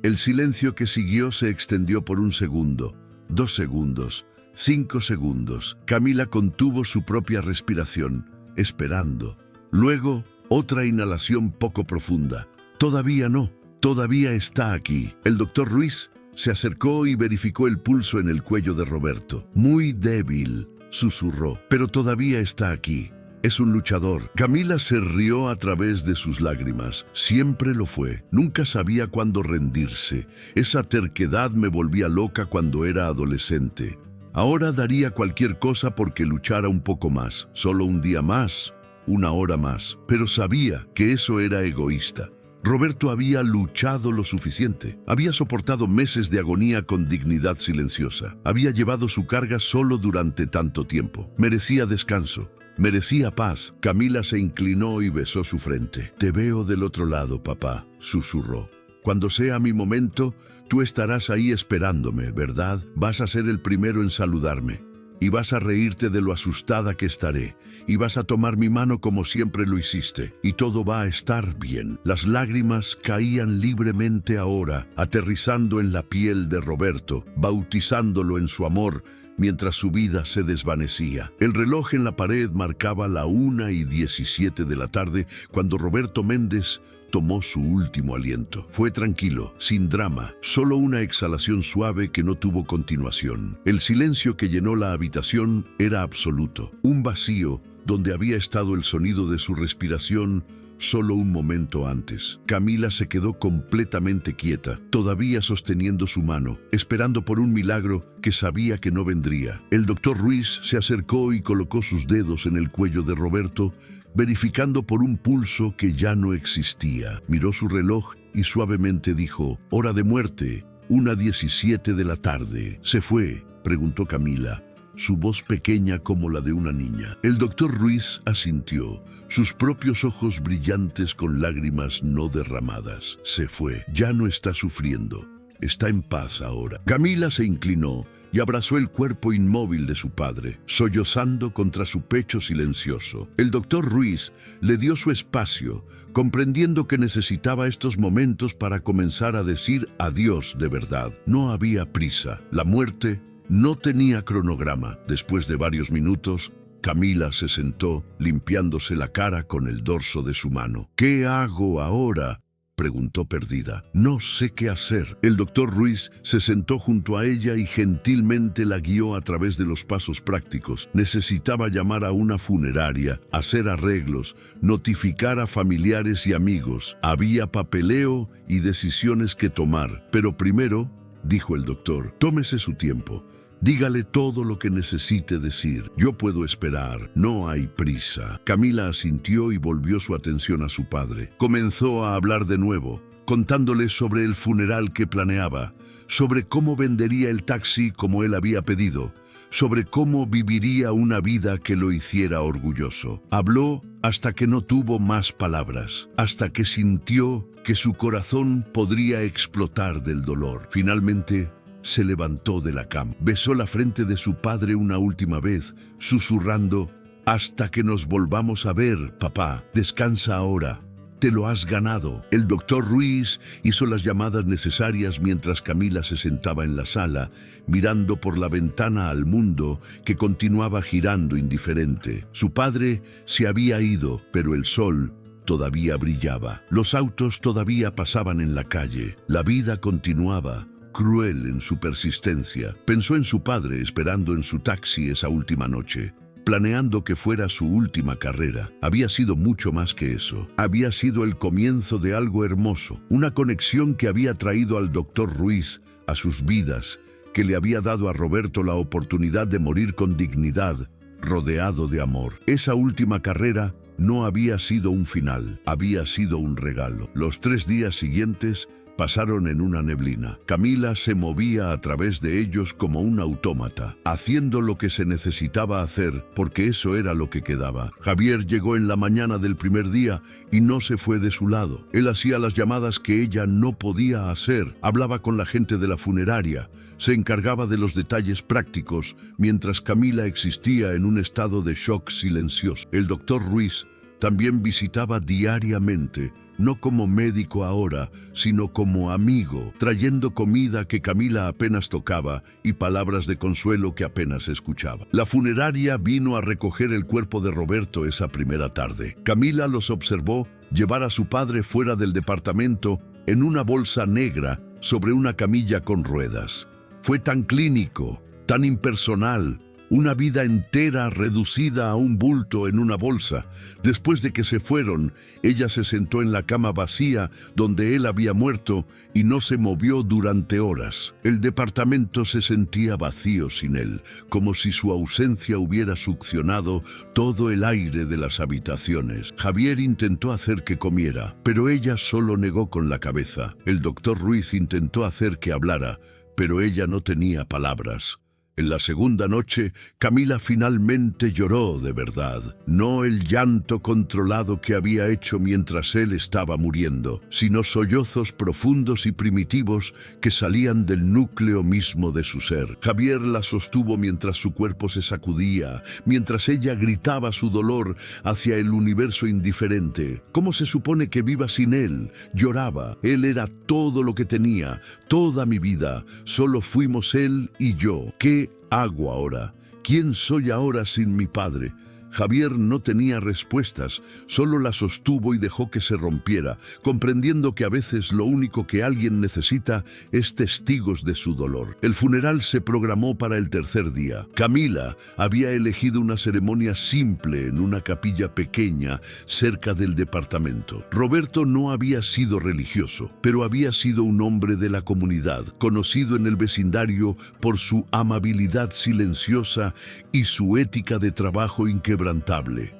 El silencio que siguió se extendió por 1 segundo, 2 segundos, 5 segundos. Camila contuvo su propia respiración, esperando. Luego, otra inhalación poco profunda. Todavía no, todavía está aquí. El doctor Ruiz se acercó y verificó el pulso en el cuello de Roberto. Muy débil, susurró, pero todavía está aquí. Es un luchador. Camila se rió a través de sus lágrimas. Siempre lo fue. Nunca sabía cuándo rendirse. Esa terquedad me volvía loca cuando era adolescente. Ahora daría cualquier cosa porque luchara un poco más. Solo un día más, 1 hora más. Pero sabía que eso era egoísta. Roberto había luchado lo suficiente. Había soportado meses de agonía con dignidad silenciosa. Había llevado su carga solo durante tanto tiempo. Merecía descanso. Merecía paz. Camila se inclinó y besó su frente. Te veo del otro lado, papá, susurró. Cuando sea mi momento, tú estarás ahí esperándome, ¿verdad? Vas a ser el primero en saludarme. Y vas a reírte de lo asustada que estaré, y vas a tomar mi mano como siempre lo hiciste, y todo va a estar bien. Las lágrimas caían libremente ahora, aterrizando en la piel de Roberto, bautizándolo en su amor, mientras su vida se desvanecía. El reloj en la pared marcaba la 1:17 de la tarde cuando Roberto Méndez tomó su último aliento. Fue tranquilo, sin drama, solo una exhalación suave que no tuvo continuación. El silencio que llenó la habitación era absoluto, un vacío donde había estado el sonido de su respiración solo un momento antes. Camila se quedó completamente quieta, todavía sosteniendo su mano, esperando por un milagro que sabía que no vendría. El doctor Ruiz se acercó y colocó sus dedos en el cuello de Roberto, verificando por un pulso que ya no existía. Miró su reloj y suavemente dijo: «Hora de muerte, 1:17 de la tarde». «¿Se fue?», preguntó Camila, su voz pequeña como la de una niña. El doctor Ruiz asintió, sus propios ojos brillantes con lágrimas no derramadas. «Se fue, ya no está sufriendo, está en paz ahora». Camila se inclinó y abrazó el cuerpo inmóvil de su padre, sollozando contra su pecho silencioso. El doctor Ruiz le dio su espacio, comprendiendo que necesitaba estos momentos para comenzar a decir adiós de verdad. No había prisa. La muerte no tenía cronograma. Después de varios minutos, Camila se sentó, limpiándose la cara con el dorso de su mano. «¿Qué hago ahora?», preguntó perdida. «No sé qué hacer». El doctor Ruiz se sentó junto a ella y gentilmente la guió a través de los pasos prácticos. Necesitaba llamar a una funeraria, hacer arreglos, notificar a familiares y amigos. Había papeleo y decisiones que tomar. «Pero primero», dijo el doctor, «tómese su tiempo. Dígale todo lo que necesite decir. Yo puedo esperar. No hay prisa». Camila asintió y volvió su atención a su padre. Comenzó a hablar de nuevo, contándole sobre el funeral que planeaba, sobre cómo vendería el taxi como él había pedido, sobre cómo viviría una vida que lo hiciera orgulloso. Habló hasta que no tuvo más palabras, hasta que sintió que su corazón podría explotar del dolor. Finalmente, se levantó de la cama, besó la frente de su padre una última vez, susurrando: «Hasta que nos volvamos a ver, papá. Descansa ahora. Te lo has ganado». El doctor Ruiz hizo las llamadas necesarias mientras Camila se sentaba en la sala, mirando por la ventana al mundo que continuaba girando indiferente. Su padre se había ido, pero el sol todavía brillaba. Los autos todavía pasaban en la calle. La vida continuaba, cruel en su persistencia. Pensó en su padre esperando en su taxi esa última noche, planeando que fuera su última carrera. Había sido mucho más que eso. Había sido el comienzo de algo hermoso, una conexión que había traído al doctor Ruiz a sus vidas, que le había dado a Roberto la oportunidad de morir con dignidad, rodeado de amor. Esa última carrera no había sido un final, había sido un regalo. Los 3 días siguientes pasaron en una neblina. Camila se movía a través de ellos como un autómata, haciendo lo que se necesitaba hacer, porque eso era lo que quedaba. Javier llegó en la mañana del primer día y no se fue de su lado. Él hacía las llamadas que ella no podía hacer, hablaba con la gente de la funeraria, se encargaba de los detalles prácticos, mientras Camila existía en un estado de shock silencioso. El doctor Ruiz también visitaba diariamente, no como médico ahora, sino como amigo, trayendo comida que Camila apenas tocaba y palabras de consuelo que apenas escuchaba. La funeraria vino a recoger el cuerpo de Roberto esa primera tarde. Camila los observó llevar a su padre fuera del departamento en una bolsa negra sobre una camilla con ruedas. Fue tan clínico, tan impersonal, una vida entera reducida a un bulto en una bolsa. Después de que se fueron, ella se sentó en la cama vacía donde él había muerto y no se movió durante horas. El departamento se sentía vacío sin él, como si su ausencia hubiera succionado todo el aire de las habitaciones. Javier intentó hacer que comiera, pero ella solo negó con la cabeza. El doctor Ruiz intentó hacer que hablara, pero ella no tenía palabras. En la segunda noche, Camila finalmente lloró de verdad. No el llanto controlado que había hecho mientras él estaba muriendo, sino sollozos profundos y primitivos que salían del núcleo mismo de su ser. Javier la sostuvo mientras su cuerpo se sacudía, mientras ella gritaba su dolor hacia el universo indiferente. ¿Cómo se supone que viva sin él? Lloraba. Él era todo lo que tenía, toda mi vida. Solo fuimos él y yo. ¿Qué hago ahora? ¿Quién soy ahora sin mi padre? Javier no tenía respuestas, solo la sostuvo y dejó que se rompiera, comprendiendo que a veces lo único que alguien necesita es testigos de su dolor. El funeral se programó para el tercer día. Camila había elegido una ceremonia simple en una capilla pequeña cerca del departamento. Roberto no había sido religioso, pero había sido un hombre de la comunidad, conocido en el vecindario por su amabilidad silenciosa y su ética de trabajo inquebrantable.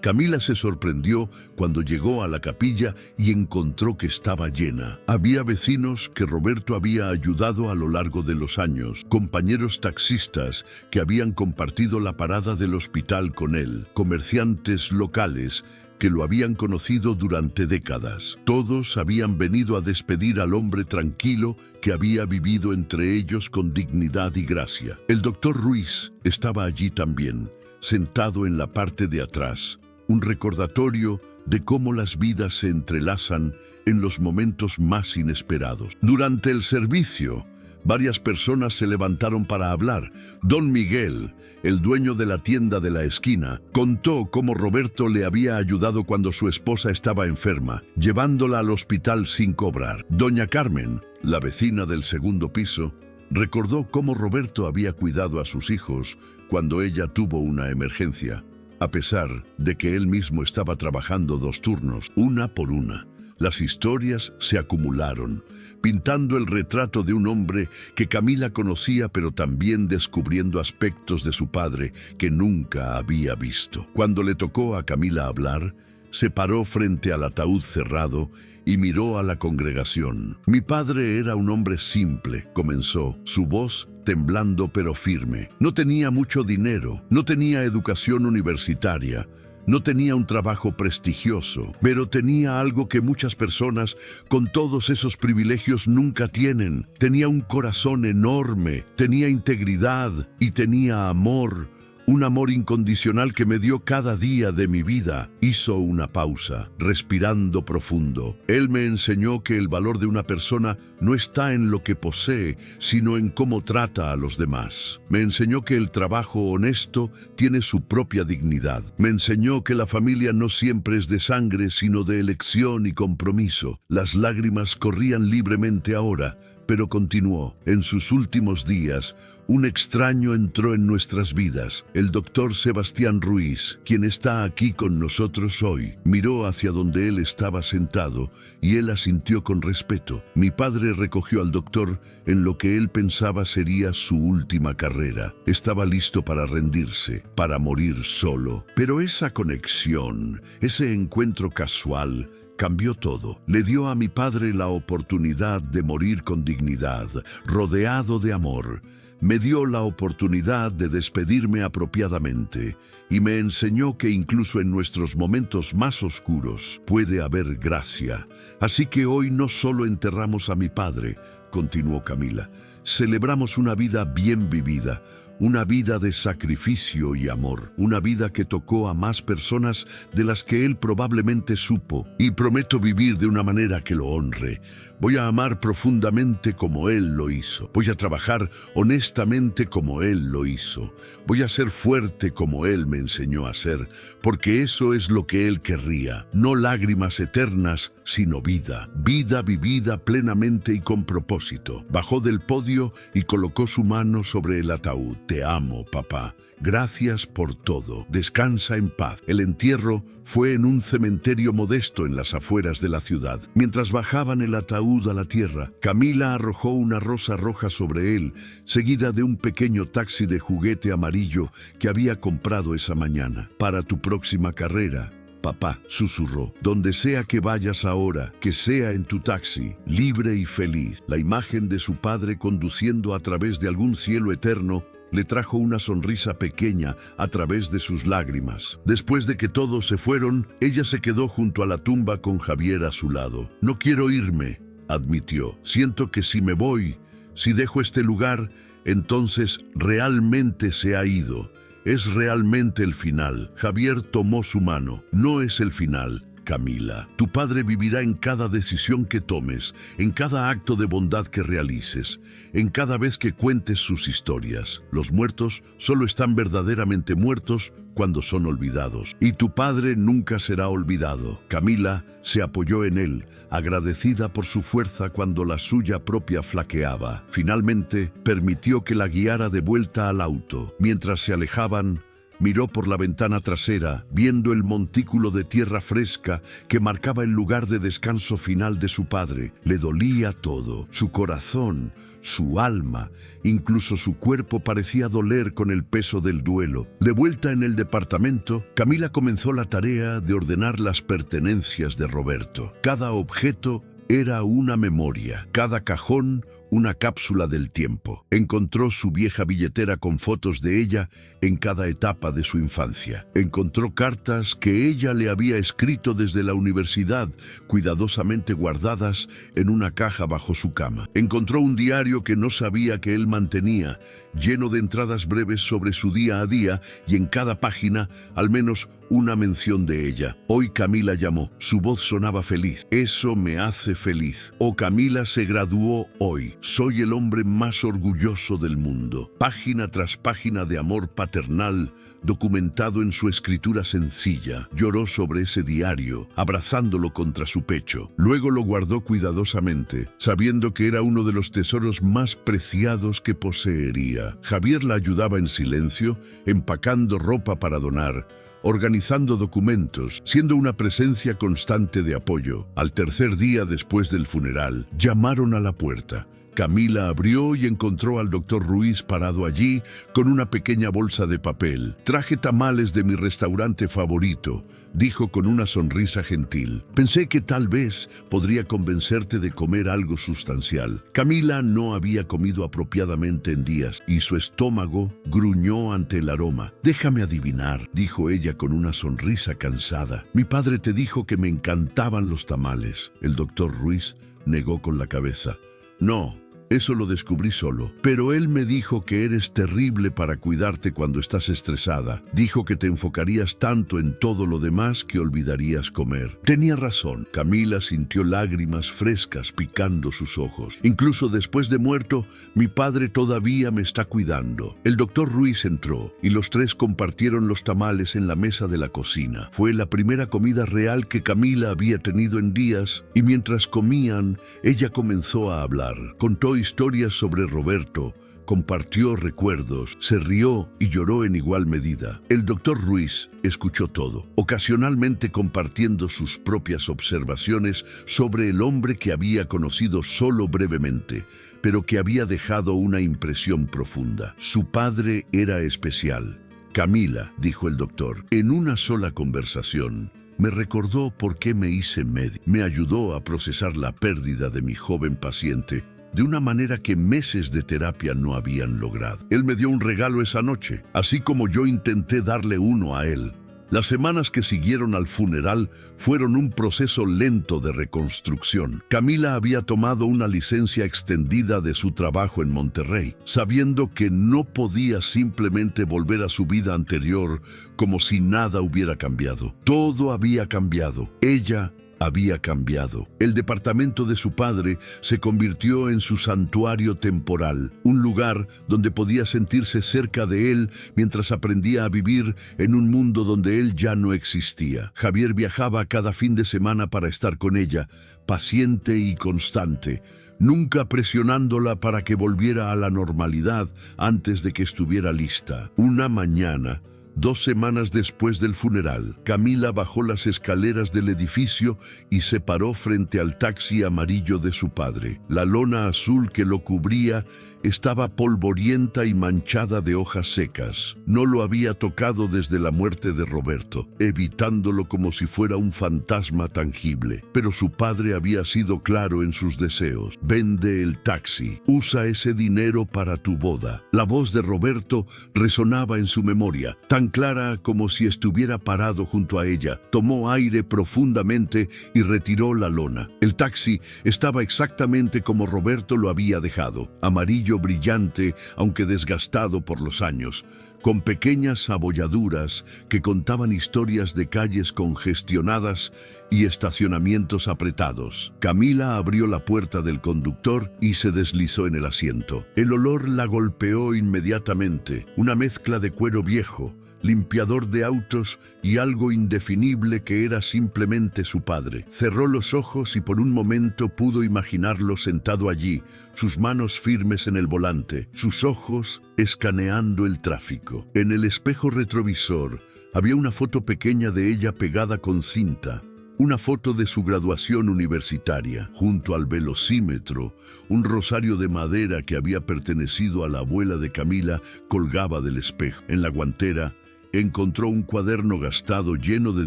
Camila se sorprendió cuando llegó a la capilla y encontró que estaba llena. Había vecinos que Roberto había ayudado a lo largo de los años, compañeros taxistas que habían compartido la parada del hospital con él, comerciantes locales que lo habían conocido durante décadas. Todos habían venido a despedir al hombre tranquilo que había vivido entre ellos con dignidad y gracia. El doctor Ruiz estaba allí también, sentado en la parte de atrás, un recordatorio de cómo las vidas se entrelazan en los momentos más inesperados. Durante el servicio, varias personas se levantaron para hablar. Don Miguel, el dueño de la tienda de la esquina, contó cómo Roberto le había ayudado cuando su esposa estaba enferma, llevándola al hospital sin cobrar. Doña Carmen, la vecina del segundo piso, recordó cómo Roberto había cuidado a sus hijos cuando ella tuvo una emergencia, a pesar de que él mismo estaba trabajando 2 turnos, una por una. Las historias se acumularon, pintando el retrato de un hombre que Camila conocía, pero también descubriendo aspectos de su padre que nunca había visto. Cuando le tocó a Camila hablar, se paró frente al ataúd cerrado y miró a la congregación. Mi padre era un hombre simple, comenzó, su voz temblando pero firme. No tenía mucho dinero, no tenía educación universitaria, no tenía un trabajo prestigioso, pero tenía algo que muchas personas con todos esos privilegios nunca tienen. Tenía un corazón enorme, tenía integridad y tenía amor. Un amor incondicional que me dio cada día de mi vida. Hizo una pausa, respirando profundo. Él me enseñó que el valor de una persona no está en lo que posee, sino en cómo trata a los demás. Me enseñó que el trabajo honesto tiene su propia dignidad. Me enseñó que la familia no siempre es de sangre, sino de elección y compromiso. Las lágrimas corrían libremente ahora, pero continuó. En sus últimos días, un extraño entró en nuestras vidas, el doctor Sebastián Ruiz, quien está aquí con nosotros hoy. Miró hacia donde él estaba sentado y él asintió con respeto. Mi padre recogió al doctor en lo que él pensaba sería su última carrera. Estaba listo para rendirse, para morir solo. Pero esa conexión, ese encuentro casual, cambió todo. Le dio a mi padre la oportunidad de morir con dignidad, rodeado de amor. Me dio la oportunidad de despedirme apropiadamente y me enseñó que incluso en nuestros momentos más oscuros puede haber gracia. Así que hoy no solo enterramos a mi padre, continuó Camila, celebramos una vida bien vivida, una vida de sacrificio y amor, una vida que tocó a más personas de las que él probablemente supo, y prometo vivir de una manera que lo honre. Voy a amar profundamente como él lo hizo. Voy a trabajar honestamente como él lo hizo. Voy a ser fuerte como él me enseñó a ser, porque eso es lo que él querría. No lágrimas eternas, sino vida. Vida vivida plenamente y con propósito. Bajó del podio y colocó su mano sobre el ataúd. Te amo, papá. Gracias por todo. Descansa en paz. El entierro fue en un cementerio modesto en las afueras de la ciudad. Mientras bajaban el ataúd a la tierra, Camila arrojó una rosa roja sobre él, seguida de un pequeño taxi de juguete amarillo que había comprado esa mañana. Para tu próxima carrera, papá, susurró. Donde sea que vayas ahora, que sea en tu taxi, libre y feliz. La imagen de su padre conduciendo a través de algún cielo eterno le trajo una sonrisa pequeña a través de sus lágrimas. Después de que todos se fueron, ella se quedó junto a la tumba con Javier a su lado. No quiero irme, admitió. Siento que si me voy, si dejo este lugar, entonces realmente se ha ido. Es realmente el final. Javier tomó su mano. No es el final, Camila. Tu padre vivirá en cada decisión que tomes, en cada acto de bondad que realices, en cada vez que cuentes sus historias. Los muertos solo están verdaderamente muertos cuando son olvidados. Y tu padre nunca será olvidado. Camila se apoyó en él, agradecida por su fuerza cuando la suya propia flaqueaba. Finalmente, permitió que la guiara de vuelta al auto. Mientras se alejaban, miró por la ventana trasera, viendo el montículo de tierra fresca que marcaba el lugar de descanso final de su padre. Le dolía todo, su corazón, su alma, incluso su cuerpo parecía doler con el peso del duelo. De vuelta en el departamento, Camila comenzó la tarea de ordenar las pertenencias de Roberto. Cada objeto era una memoria, cada cajón una cápsula del tiempo. Encontró su vieja billetera con fotos de ella en cada etapa de su infancia. Encontró cartas que ella le había escrito desde la universidad, cuidadosamente guardadas en una caja bajo su cama. Encontró un diario que no sabía que él mantenía, lleno de entradas breves sobre su día a día y en cada página al menos una mención de ella. Hoy Camila llamó. Su voz sonaba feliz. Eso me hace feliz. Oh, Camila se graduó hoy. Soy el hombre más orgulloso del mundo. Página tras página de amor paternal, documentado en su escritura sencilla. Lloró sobre ese diario, abrazándolo contra su pecho. Luego lo guardó cuidadosamente, sabiendo que era uno de los tesoros más preciados que poseería. Javier la ayudaba en silencio, empacando ropa para donar, organizando documentos, siendo una presencia constante de apoyo. Al tercer día después del funeral, llamaron a la puerta. Camila abrió y encontró al doctor Ruiz parado allí con una pequeña bolsa de papel. Traje tamales de mi restaurante favorito, dijo con una sonrisa gentil. Pensé que tal vez podría convencerte de comer algo sustancial. Camila no había comido apropiadamente en días y su estómago gruñó ante el aroma. Déjame adivinar, dijo ella con una sonrisa cansada. Mi padre te dijo que me encantaban los tamales. El doctor Ruiz negó con la cabeza. No. Eso lo descubrí solo. Pero él me dijo que eres terrible para cuidarte cuando estás estresada. Dijo que te enfocarías tanto en todo lo demás que olvidarías comer. Tenía razón. Camila sintió lágrimas frescas picando sus ojos. Incluso después de muerto, mi padre todavía me está cuidando. El doctor Ruiz entró y los tres compartieron los tamales en la mesa de la cocina. Fue la primera comida real que Camila había tenido en días y mientras comían, ella comenzó a hablar. Contó historias sobre Roberto, compartió recuerdos, se rió y lloró en igual medida. El doctor Ruiz escuchó todo, ocasionalmente compartiendo sus propias observaciones sobre el hombre que había conocido solo brevemente, pero que había dejado una impresión profunda. Su padre era especial. Camila, dijo el doctor, en una sola conversación, me recordó por qué me hice médico. Me ayudó a procesar la pérdida de mi joven paciente de una manera que meses de terapia no habían logrado. Él me dio un regalo esa noche, así como yo intenté darle uno a él. Las semanas que siguieron al funeral fueron un proceso lento de reconstrucción. Camila había tomado una licencia extendida de su trabajo en Monterrey, sabiendo que no podía simplemente volver a su vida anterior como si nada hubiera cambiado. Todo había cambiado. Ella había cambiado. El departamento de su padre se convirtió en su santuario temporal, un lugar donde podía sentirse cerca de él mientras aprendía a vivir en un mundo donde él ya no existía. Javier viajaba cada fin de semana para estar con ella, paciente y constante, nunca presionándola para que volviera a la normalidad antes de que estuviera lista. Una mañana, 2 semanas después del funeral, Camila bajó las escaleras del edificio y se paró frente al taxi amarillo de su padre. La lona azul que lo cubría estaba polvorienta y manchada de hojas secas. No lo había tocado desde la muerte de Roberto, evitándolo como si fuera un fantasma tangible. Pero su padre había sido claro en sus deseos. Vende el taxi. Usa ese dinero para tu boda. La voz de Roberto resonaba en su memoria, tan clara como si estuviera parado junto a ella. Tomó aire profundamente y retiró la lona. El taxi estaba exactamente como Roberto lo había dejado, amarillo brillante, aunque desgastado por los años, con pequeñas abolladuras que contaban historias de calles congestionadas y estacionamientos apretados. Camila abrió la puerta del conductor y se deslizó en el asiento. El olor la golpeó inmediatamente, una mezcla de cuero viejo, limpiador de autos y algo indefinible que era simplemente su padre. Cerró los ojos y por un momento pudo imaginarlo sentado allí, sus manos firmes en el volante, sus ojos escaneando el tráfico. En el espejo retrovisor había una foto pequeña de ella pegada con cinta. Una foto de su graduación universitaria. Junto al velocímetro, un rosario de madera que había pertenecido a la abuela de Camila colgaba del espejo. En la guantera, encontró un cuaderno gastado lleno de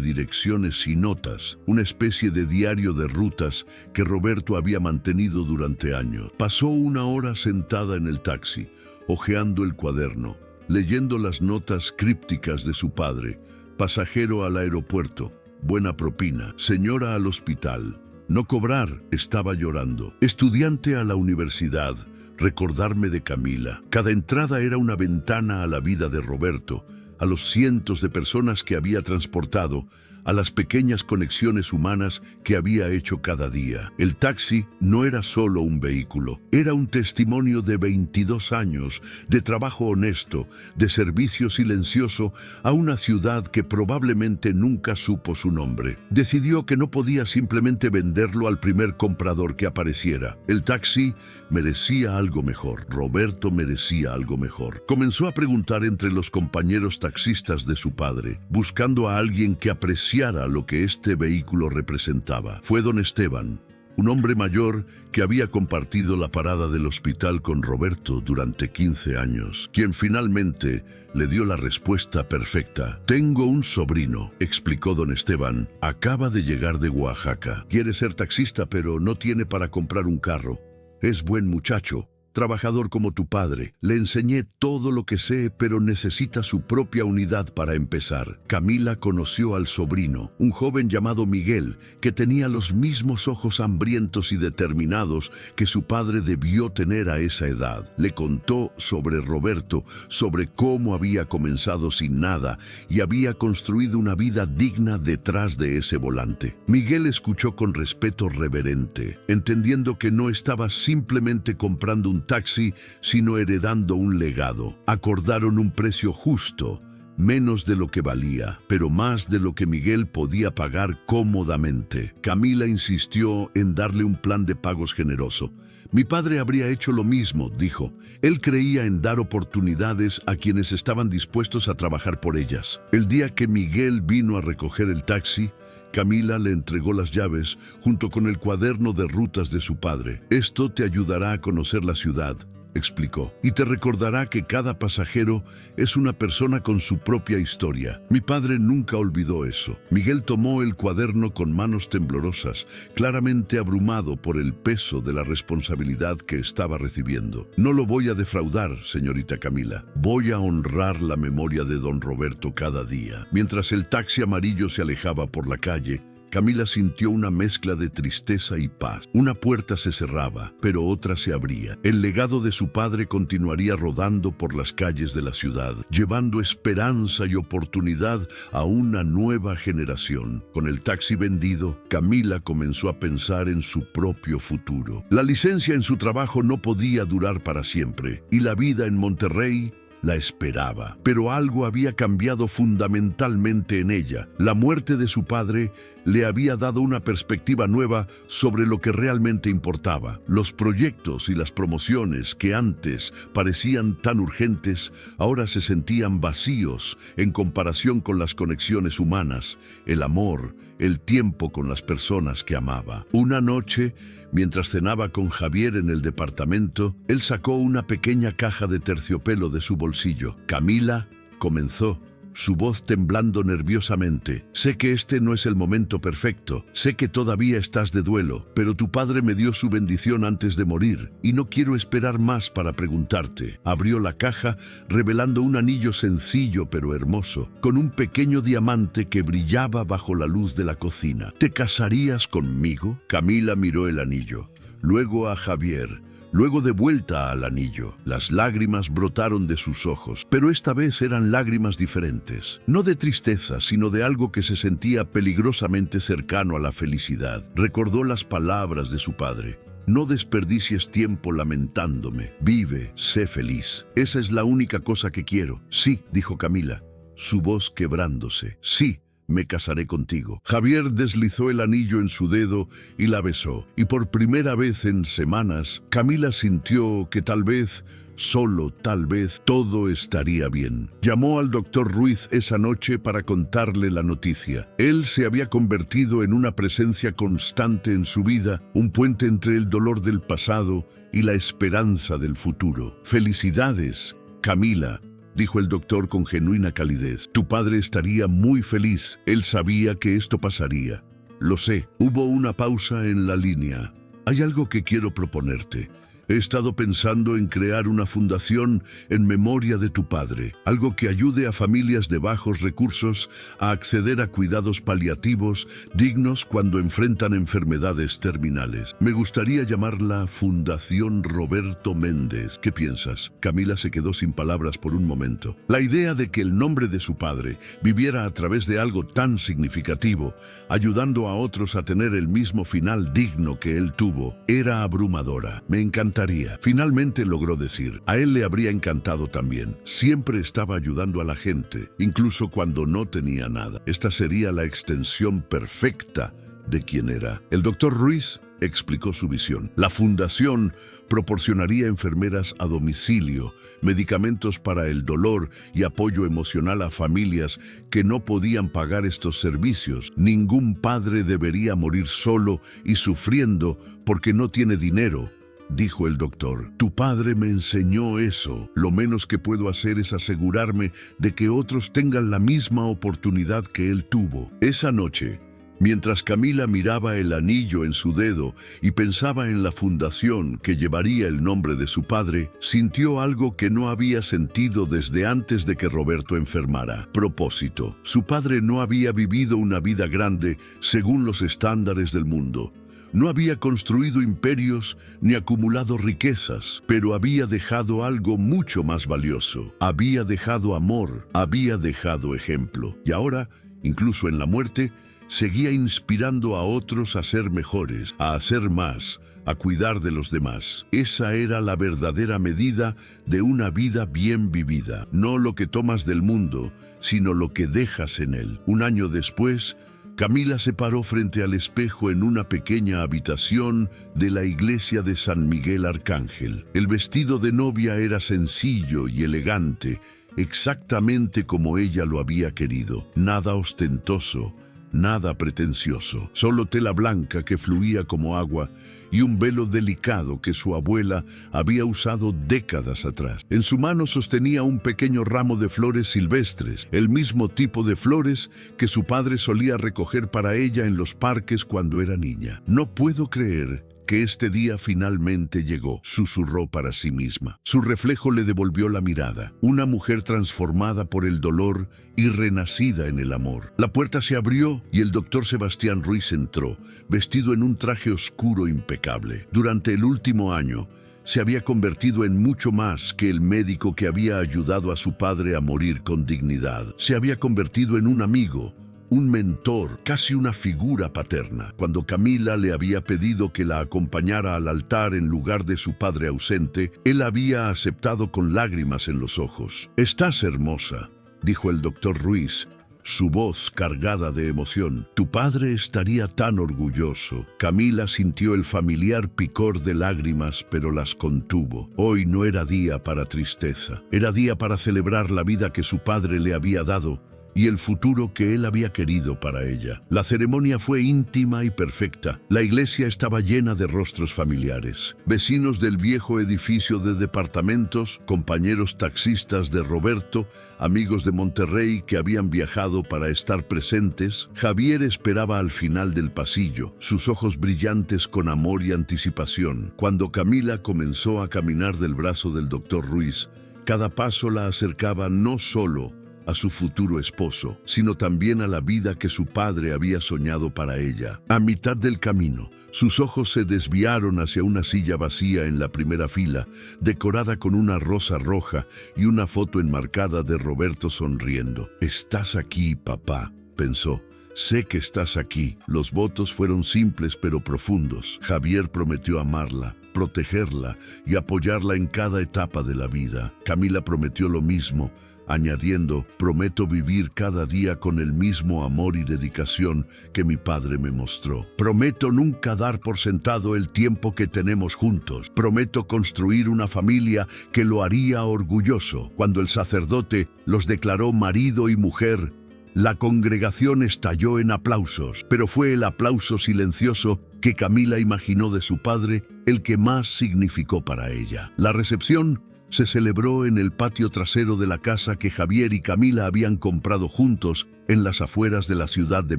direcciones y notas, una especie de diario de rutas que Roberto había mantenido durante años. Pasó 1 hora sentada en el taxi, hojeando el cuaderno, leyendo las notas crípticas de su padre: pasajero al aeropuerto, buena propina, señora al hospital, no cobrar, estaba llorando, estudiante a la universidad, recordarme de Camila. Cada entrada era una ventana a la vida de Roberto, a los cientos de personas que había transportado, a las pequeñas conexiones humanas que había hecho cada día. El taxi no era solo un vehículo, era un testimonio de 22 años, de trabajo honesto, de servicio silencioso a una ciudad que probablemente nunca supo su nombre. Decidió que no podía simplemente venderlo al primer comprador que apareciera. El taxi merecía algo mejor. Roberto merecía algo mejor. Comenzó a preguntar entre los compañeros taxistas de su padre, buscando a alguien que apreciara lo que este vehículo representaba. Fue don Esteban, un hombre mayor que había compartido la parada del hospital con Roberto durante 15 años, quien finalmente le dio la respuesta perfecta. Tengo un sobrino, explicó don Esteban, acaba de llegar de Oaxaca. Quiere ser taxista, pero no tiene para comprar un carro. Es buen muchacho, trabajador como tu padre. Le enseñé todo lo que sé, pero necesita su propia unidad para empezar. Camila conoció al sobrino, un joven llamado Miguel, que tenía los mismos ojos hambrientos y determinados que su padre debió tener a esa edad. Le contó sobre Roberto, sobre cómo había comenzado sin nada y había construido una vida digna detrás de ese volante. Miguel escuchó con respeto reverente, entendiendo que no estaba simplemente comprando un taxi, sino heredando un legado. Acordaron un precio justo, menos de lo que valía, pero más de lo que Miguel podía pagar cómodamente. Camila insistió en darle un plan de pagos generoso. Mi padre habría hecho lo mismo, dijo. Él creía en dar oportunidades a quienes estaban dispuestos a trabajar por ellas. El día que Miguel vino a recoger el taxi, Camila le entregó las llaves junto con el cuaderno de rutas de su padre. Esto te ayudará a conocer la ciudad, explicó, y te recordará que cada pasajero es una persona con su propia historia. Mi padre nunca olvidó eso. Miguel tomó el cuaderno con manos temblorosas, claramente abrumado por el peso de la responsabilidad que estaba recibiendo. No lo voy a defraudar, señorita Camila. Voy a honrar la memoria de don Roberto cada día. Mientras el taxi amarillo se alejaba por la calle, Camila sintió una mezcla de tristeza y paz. Una puerta se cerraba, pero otra se abría. El legado de su padre continuaría rodando por las calles de la ciudad, llevando esperanza y oportunidad a una nueva generación. Con el taxi vendido, Camila comenzó a pensar en su propio futuro. La licencia en su trabajo no podía durar para siempre, y la vida en Monterrey la esperaba. Pero algo había cambiado fundamentalmente en ella. La muerte de su padre le había dado una perspectiva nueva sobre lo que realmente importaba. Los proyectos y las promociones que antes parecían tan urgentes, ahora se sentían vacíos en comparación con las conexiones humanas, el amor, el tiempo con las personas que amaba. Una noche, mientras cenaba con Javier en el departamento, él sacó una pequeña caja de terciopelo de su bolsillo. Camila, comenzó, su voz temblando nerviosamente. Sé que este no es el momento perfecto, sé que todavía estás de duelo, pero tu padre me dio su bendición antes de morir, y no quiero esperar más para preguntarte. Abrió la caja, revelando un anillo sencillo pero hermoso, con un pequeño diamante que brillaba bajo la luz de la cocina. ¿Te casarías conmigo? Camila miró el anillo, luego a Javier, luego de vuelta al anillo. Las lágrimas brotaron de sus ojos, pero esta vez eran lágrimas diferentes. No de tristeza, sino de algo que se sentía peligrosamente cercano a la felicidad. Recordó las palabras de su padre. No desperdicies tiempo lamentándome. Vive, sé feliz. Esa es la única cosa que quiero. Sí, dijo Camila, su voz quebrándose. Sí, me casaré contigo. Javier deslizó el anillo en su dedo y la besó. Y por primera vez en semanas, Camila sintió que tal vez, solo tal vez, todo estaría bien. Llamó al doctor Ruiz esa noche para contarle la noticia. Él se había convertido en una presencia constante en su vida, un puente entre el dolor del pasado y la esperanza del futuro. Felicidades, Camila, dijo el doctor con genuina calidez. Tu padre estaría muy feliz. Él sabía que esto pasaría. Lo sé. Hubo una pausa en la línea. Hay algo que quiero proponerte. He estado pensando en crear una fundación en memoria de tu padre, algo que ayude a familias de bajos recursos a acceder a cuidados paliativos dignos cuando enfrentan enfermedades terminales. Me gustaría llamarla Fundación Roberto Méndez. ¿Qué piensas? Camila se quedó sin palabras por un momento. La idea de que el nombre de su padre viviera a través de algo tan significativo, ayudando a otros a tener el mismo final digno que él tuvo, era abrumadora. Me encantaría. Finalmente logró decir. A él le habría encantado también. Siempre estaba ayudando a la gente, incluso cuando no tenía nada. Esta sería la extensión perfecta de quien era. El doctor Ruiz explicó su visión. La fundación proporcionaría enfermeras a domicilio, medicamentos para el dolor y apoyo emocional a familias que no podían pagar estos servicios. Ningún padre debería morir solo y sufriendo porque no tiene dinero, dijo el doctor. Tu padre me enseñó eso. Lo menos que puedo hacer es asegurarme de que otros tengan la misma oportunidad que él tuvo. Esa noche, mientras Camila miraba el anillo en su dedo y pensaba en la fundación que llevaría el nombre de su padre, sintió algo que no había sentido desde antes de que Roberto enfermara. Propósito. Su padre no había vivido una vida grande según los estándares del mundo. No había construido imperios ni acumulado riquezas, pero había dejado algo mucho más valioso. Había dejado amor, había dejado ejemplo. Y ahora, incluso en la muerte, seguía inspirando a otros a ser mejores, a hacer más, a cuidar de los demás. Esa era la verdadera medida de una vida bien vivida. No lo que tomas del mundo, sino lo que dejas en él. Un año después, Camila se paró frente al espejo en una pequeña habitación de la iglesia de San Miguel Arcángel. El vestido de novia era sencillo y elegante, exactamente como ella lo había querido. Nada ostentoso, nada pretencioso, solo tela blanca que fluía como agua y un velo delicado que su abuela había usado décadas atrás. En su mano sostenía un pequeño ramo de flores silvestres, el mismo tipo de flores que su padre solía recoger para ella en los parques cuando era niña. No puedo creer que este día finalmente llegó, susurró para sí misma. Su reflejo le devolvió la mirada. Una mujer transformada por el dolor y renacida en el amor. La puerta se abrió y el doctor Sebastián Ruiz entró, vestido en un traje oscuro impecable. Durante el último año, se había convertido en mucho más que el médico que había ayudado a su padre a morir con dignidad. Se había convertido en un amigo, un mentor, casi una figura paterna. Cuando Camila le había pedido que la acompañara al altar en lugar de su padre ausente, él había aceptado con lágrimas en los ojos. «Estás hermosa», dijo el doctor Ruiz, su voz cargada de emoción. «Tu padre estaría tan orgulloso». Camila sintió el familiar picor de lágrimas, pero las contuvo. Hoy no era día para tristeza. Era día para celebrar la vida que su padre le había dado y el futuro que él había querido para ella. La ceremonia fue íntima y perfecta. La iglesia estaba llena de rostros familiares. Vecinos del viejo edificio de departamentos, compañeros taxistas de Roberto, amigos de Monterrey que habían viajado para estar presentes. Javier esperaba al final del pasillo, sus ojos brillantes con amor y anticipación. Cuando Camila comenzó a caminar del brazo del doctor Ruiz, cada paso la acercaba no solo a su futuro esposo, sino también a la vida que su padre había soñado para ella. A mitad del camino, sus ojos se desviaron hacia una silla vacía en la primera fila, decorada con una rosa roja y una foto enmarcada de Roberto sonriendo. «Estás aquí, papá», pensó. «Sé que estás aquí». Los votos fueron simples pero profundos. Javier prometió amarla, protegerla y apoyarla en cada etapa de la vida. Camila prometió lo mismo, añadiendo: «Prometo vivir cada día con el mismo amor y dedicación que mi padre me mostró. Prometo nunca dar por sentado el tiempo que tenemos juntos. Prometo construir una familia que lo haría orgulloso». Cuando el sacerdote los declaró marido y mujer, la congregación estalló en aplausos, pero fue el aplauso silencioso que Camila imaginó de su padre el que más significó para ella. La recepción se celebró en el patio trasero de la casa que Javier y Camila habían comprado juntos en las afueras de la Ciudad de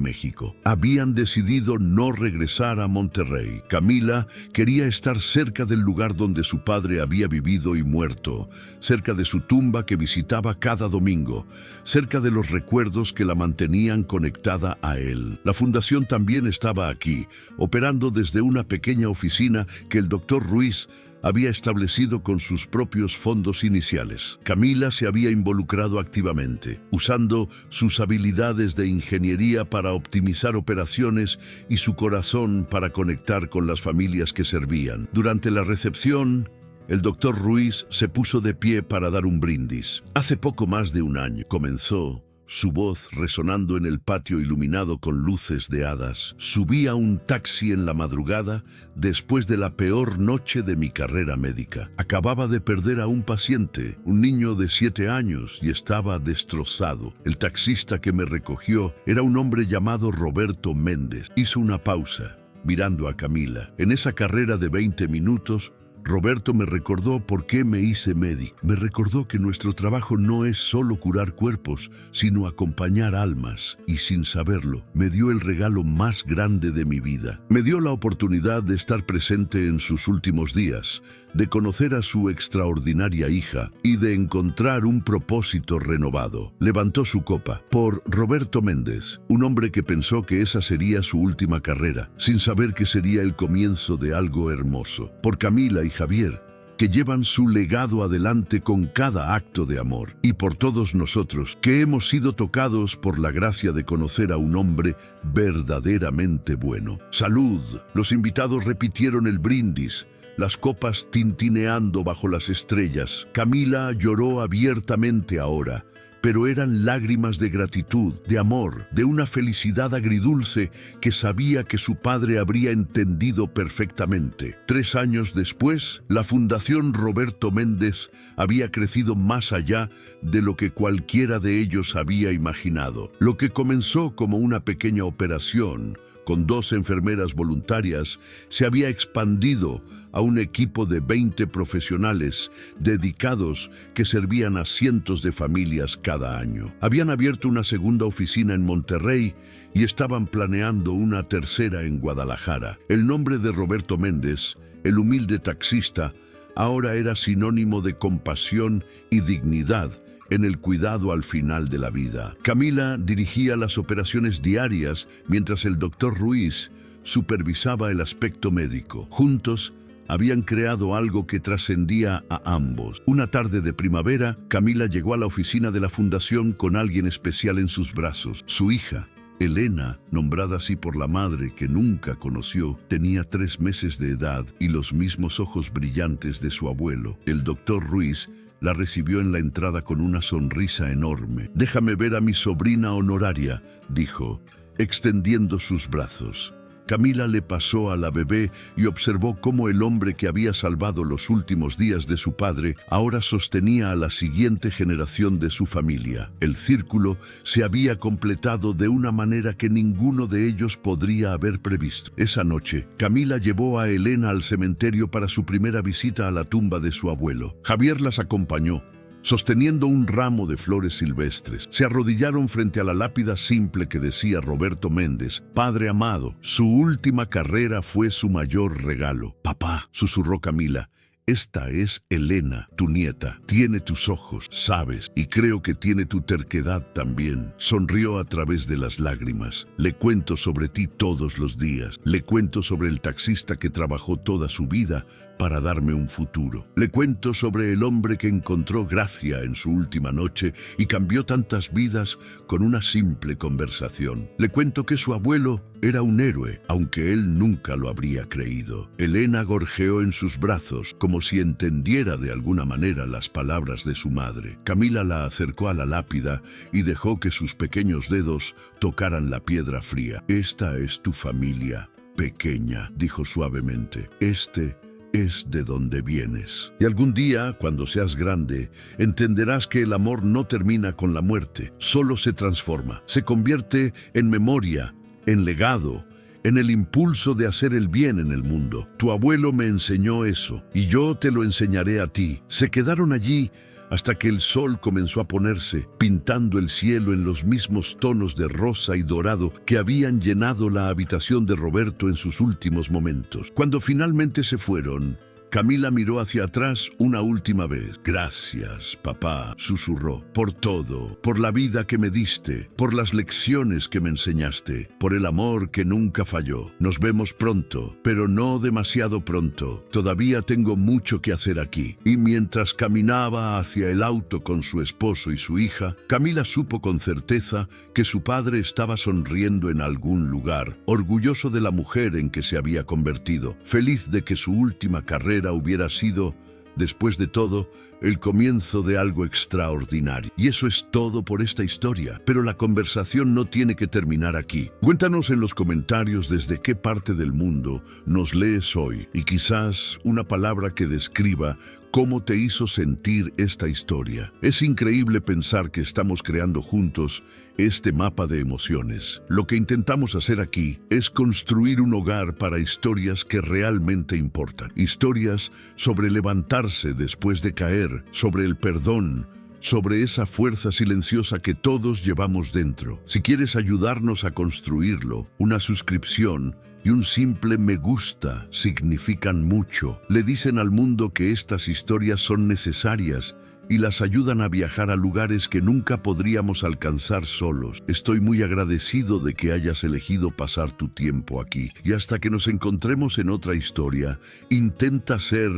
México. Habían decidido no regresar a Monterrey. Camila quería estar cerca del lugar donde su padre había vivido y muerto, cerca de su tumba que visitaba cada domingo, cerca de los recuerdos que la mantenían conectada a él. La fundación también estaba aquí, operando desde una pequeña oficina que el doctor Ruiz había establecido con sus propios fondos iniciales. Camila se había involucrado activamente, usando sus habilidades de ingeniería para optimizar operaciones y su corazón para conectar con las familias que servían. Durante la recepción, el doctor Ruiz se puso de pie para dar un brindis. «Hace poco más de un año», comenzó, su voz resonando en el patio iluminado con luces de hadas. «Subí a un taxi en la madrugada después de la peor noche de mi carrera médica. Acababa de perder a un paciente, un niño de 7 años, y estaba destrozado. El taxista que me recogió era un hombre llamado Roberto Méndez». Hizo una pausa, mirando a Camila. «En esa carrera de 20 minutos, Roberto me recordó por qué me hice médico. Me recordó que nuestro trabajo no es solo curar cuerpos, sino acompañar almas. Y sin saberlo, me dio el regalo más grande de mi vida. Me dio la oportunidad de estar presente en sus últimos días, de conocer a su extraordinaria hija y de encontrar un propósito renovado». Levantó su copa. «Por Roberto Méndez, un hombre que pensó que esa sería su última carrera, sin saber que sería el comienzo de algo hermoso. Por Camila y Javier, que llevan su legado adelante con cada acto de amor. Y por todos nosotros, que hemos sido tocados por la gracia de conocer a un hombre verdaderamente bueno. ¡Salud!». Los invitados repitieron el brindis, las copas tintineando bajo las estrellas. Camila lloró abiertamente ahora, pero eran lágrimas de gratitud, de amor, de una felicidad agridulce que sabía que su padre habría entendido perfectamente. 3 años después, la Fundación Roberto Méndez había crecido más allá de lo que cualquiera de ellos había imaginado. Lo que comenzó como una pequeña operación, con 2 enfermeras voluntarias, se había expandido a un equipo de 20 profesionales dedicados que servían a cientos de familias cada año. Habían abierto una segunda oficina en Monterrey y estaban planeando una tercera en Guadalajara. El nombre de Roberto Méndez, el humilde taxista, ahora era sinónimo de compasión y dignidad en el cuidado al final de la vida. Camila dirigía las operaciones diarias mientras el doctor Ruiz supervisaba el aspecto médico. Juntos habían creado algo que trascendía a ambos. Una tarde de primavera, Camila llegó a la oficina de la fundación con alguien especial en sus brazos. Su hija, Elena, nombrada así por la madre que nunca conoció, tenía 3 meses de edad y los mismos ojos brillantes de su abuelo. El doctor Ruiz la recibió en la entrada con una sonrisa enorme. «Déjame ver a mi sobrina honoraria», dijo, extendiendo sus brazos. Camila le pasó a la bebé y observó cómo el hombre que había salvado los últimos días de su padre ahora sostenía a la siguiente generación de su familia. El círculo se había completado de una manera que ninguno de ellos podría haber previsto. Esa noche, Camila llevó a Elena al cementerio para su primera visita a la tumba de su abuelo. Javier las acompañó, sosteniendo un ramo de flores silvestres. Se arrodillaron frente a la lápida simple que decía Roberto Méndez: «Padre amado, su última carrera fue su mayor regalo». «Papá», susurró Camila, «esta es Elena, tu nieta. Tiene tus ojos, sabes, y creo que tiene tu terquedad también». Sonrió a través de las lágrimas. «Le cuento sobre ti todos los días. Le cuento sobre el taxista que trabajó toda su vida para darme un futuro. Le cuento sobre el hombre que encontró gracia en su última noche y cambió tantas vidas con una simple conversación. Le cuento que su abuelo era un héroe, aunque él nunca lo habría creído». Elena gorjeó en sus brazos, como si entendiera de alguna manera las palabras de su madre. Camila la acercó a la lápida y dejó que sus pequeños dedos tocaran la piedra fría. «Esta es tu familia, pequeña», dijo suavemente. «Este es de donde vienes. Y algún día, cuando seas grande, entenderás que el amor no termina con la muerte, solo se transforma, se convierte en memoria, en legado, en el impulso de hacer el bien en el mundo. Tu abuelo me enseñó eso, y yo te lo enseñaré a ti». Se quedaron allí hasta que el sol comenzó a ponerse, pintando el cielo en los mismos tonos de rosa y dorado que habían llenado la habitación de Roberto en sus últimos momentos. Cuando finalmente se fueron, Camila miró hacia atrás una última vez. «Gracias, papá», susurró, «por todo, por la vida que me diste, por las lecciones que me enseñaste, por el amor que nunca falló. Nos vemos pronto, pero no demasiado pronto. Todavía tengo mucho que hacer aquí». Y mientras caminaba hacia el auto con su esposo y su hija, Camila supo con certeza que su padre estaba sonriendo en algún lugar, orgulloso de la mujer en que se había convertido, feliz de que su última carrera hubiera sido, después de todo, el comienzo de algo extraordinario. Y eso es todo por esta historia, pero la conversación no tiene que terminar aquí. Cuéntanos en los comentarios desde qué parte del mundo nos lees hoy y quizás una palabra que describa cómo te hizo sentir esta historia. Es increíble pensar que estamos creando juntos este mapa de emociones. Lo que intentamos hacer aquí es construir un hogar para historias que realmente importan. Historias sobre levantarse después de caer, sobre el perdón, sobre esa fuerza silenciosa que todos llevamos dentro. Si quieres ayudarnos a construirlo, una suscripción y un simple me gusta significan mucho. Le dicen al mundo que estas historias son necesarias y las ayudan a viajar a lugares que nunca podríamos alcanzar solos. Estoy muy agradecido de que hayas elegido pasar tu tiempo aquí. Y hasta que nos encontremos en otra historia, intenta ser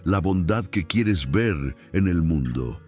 la bondad que quieres ver en el mundo.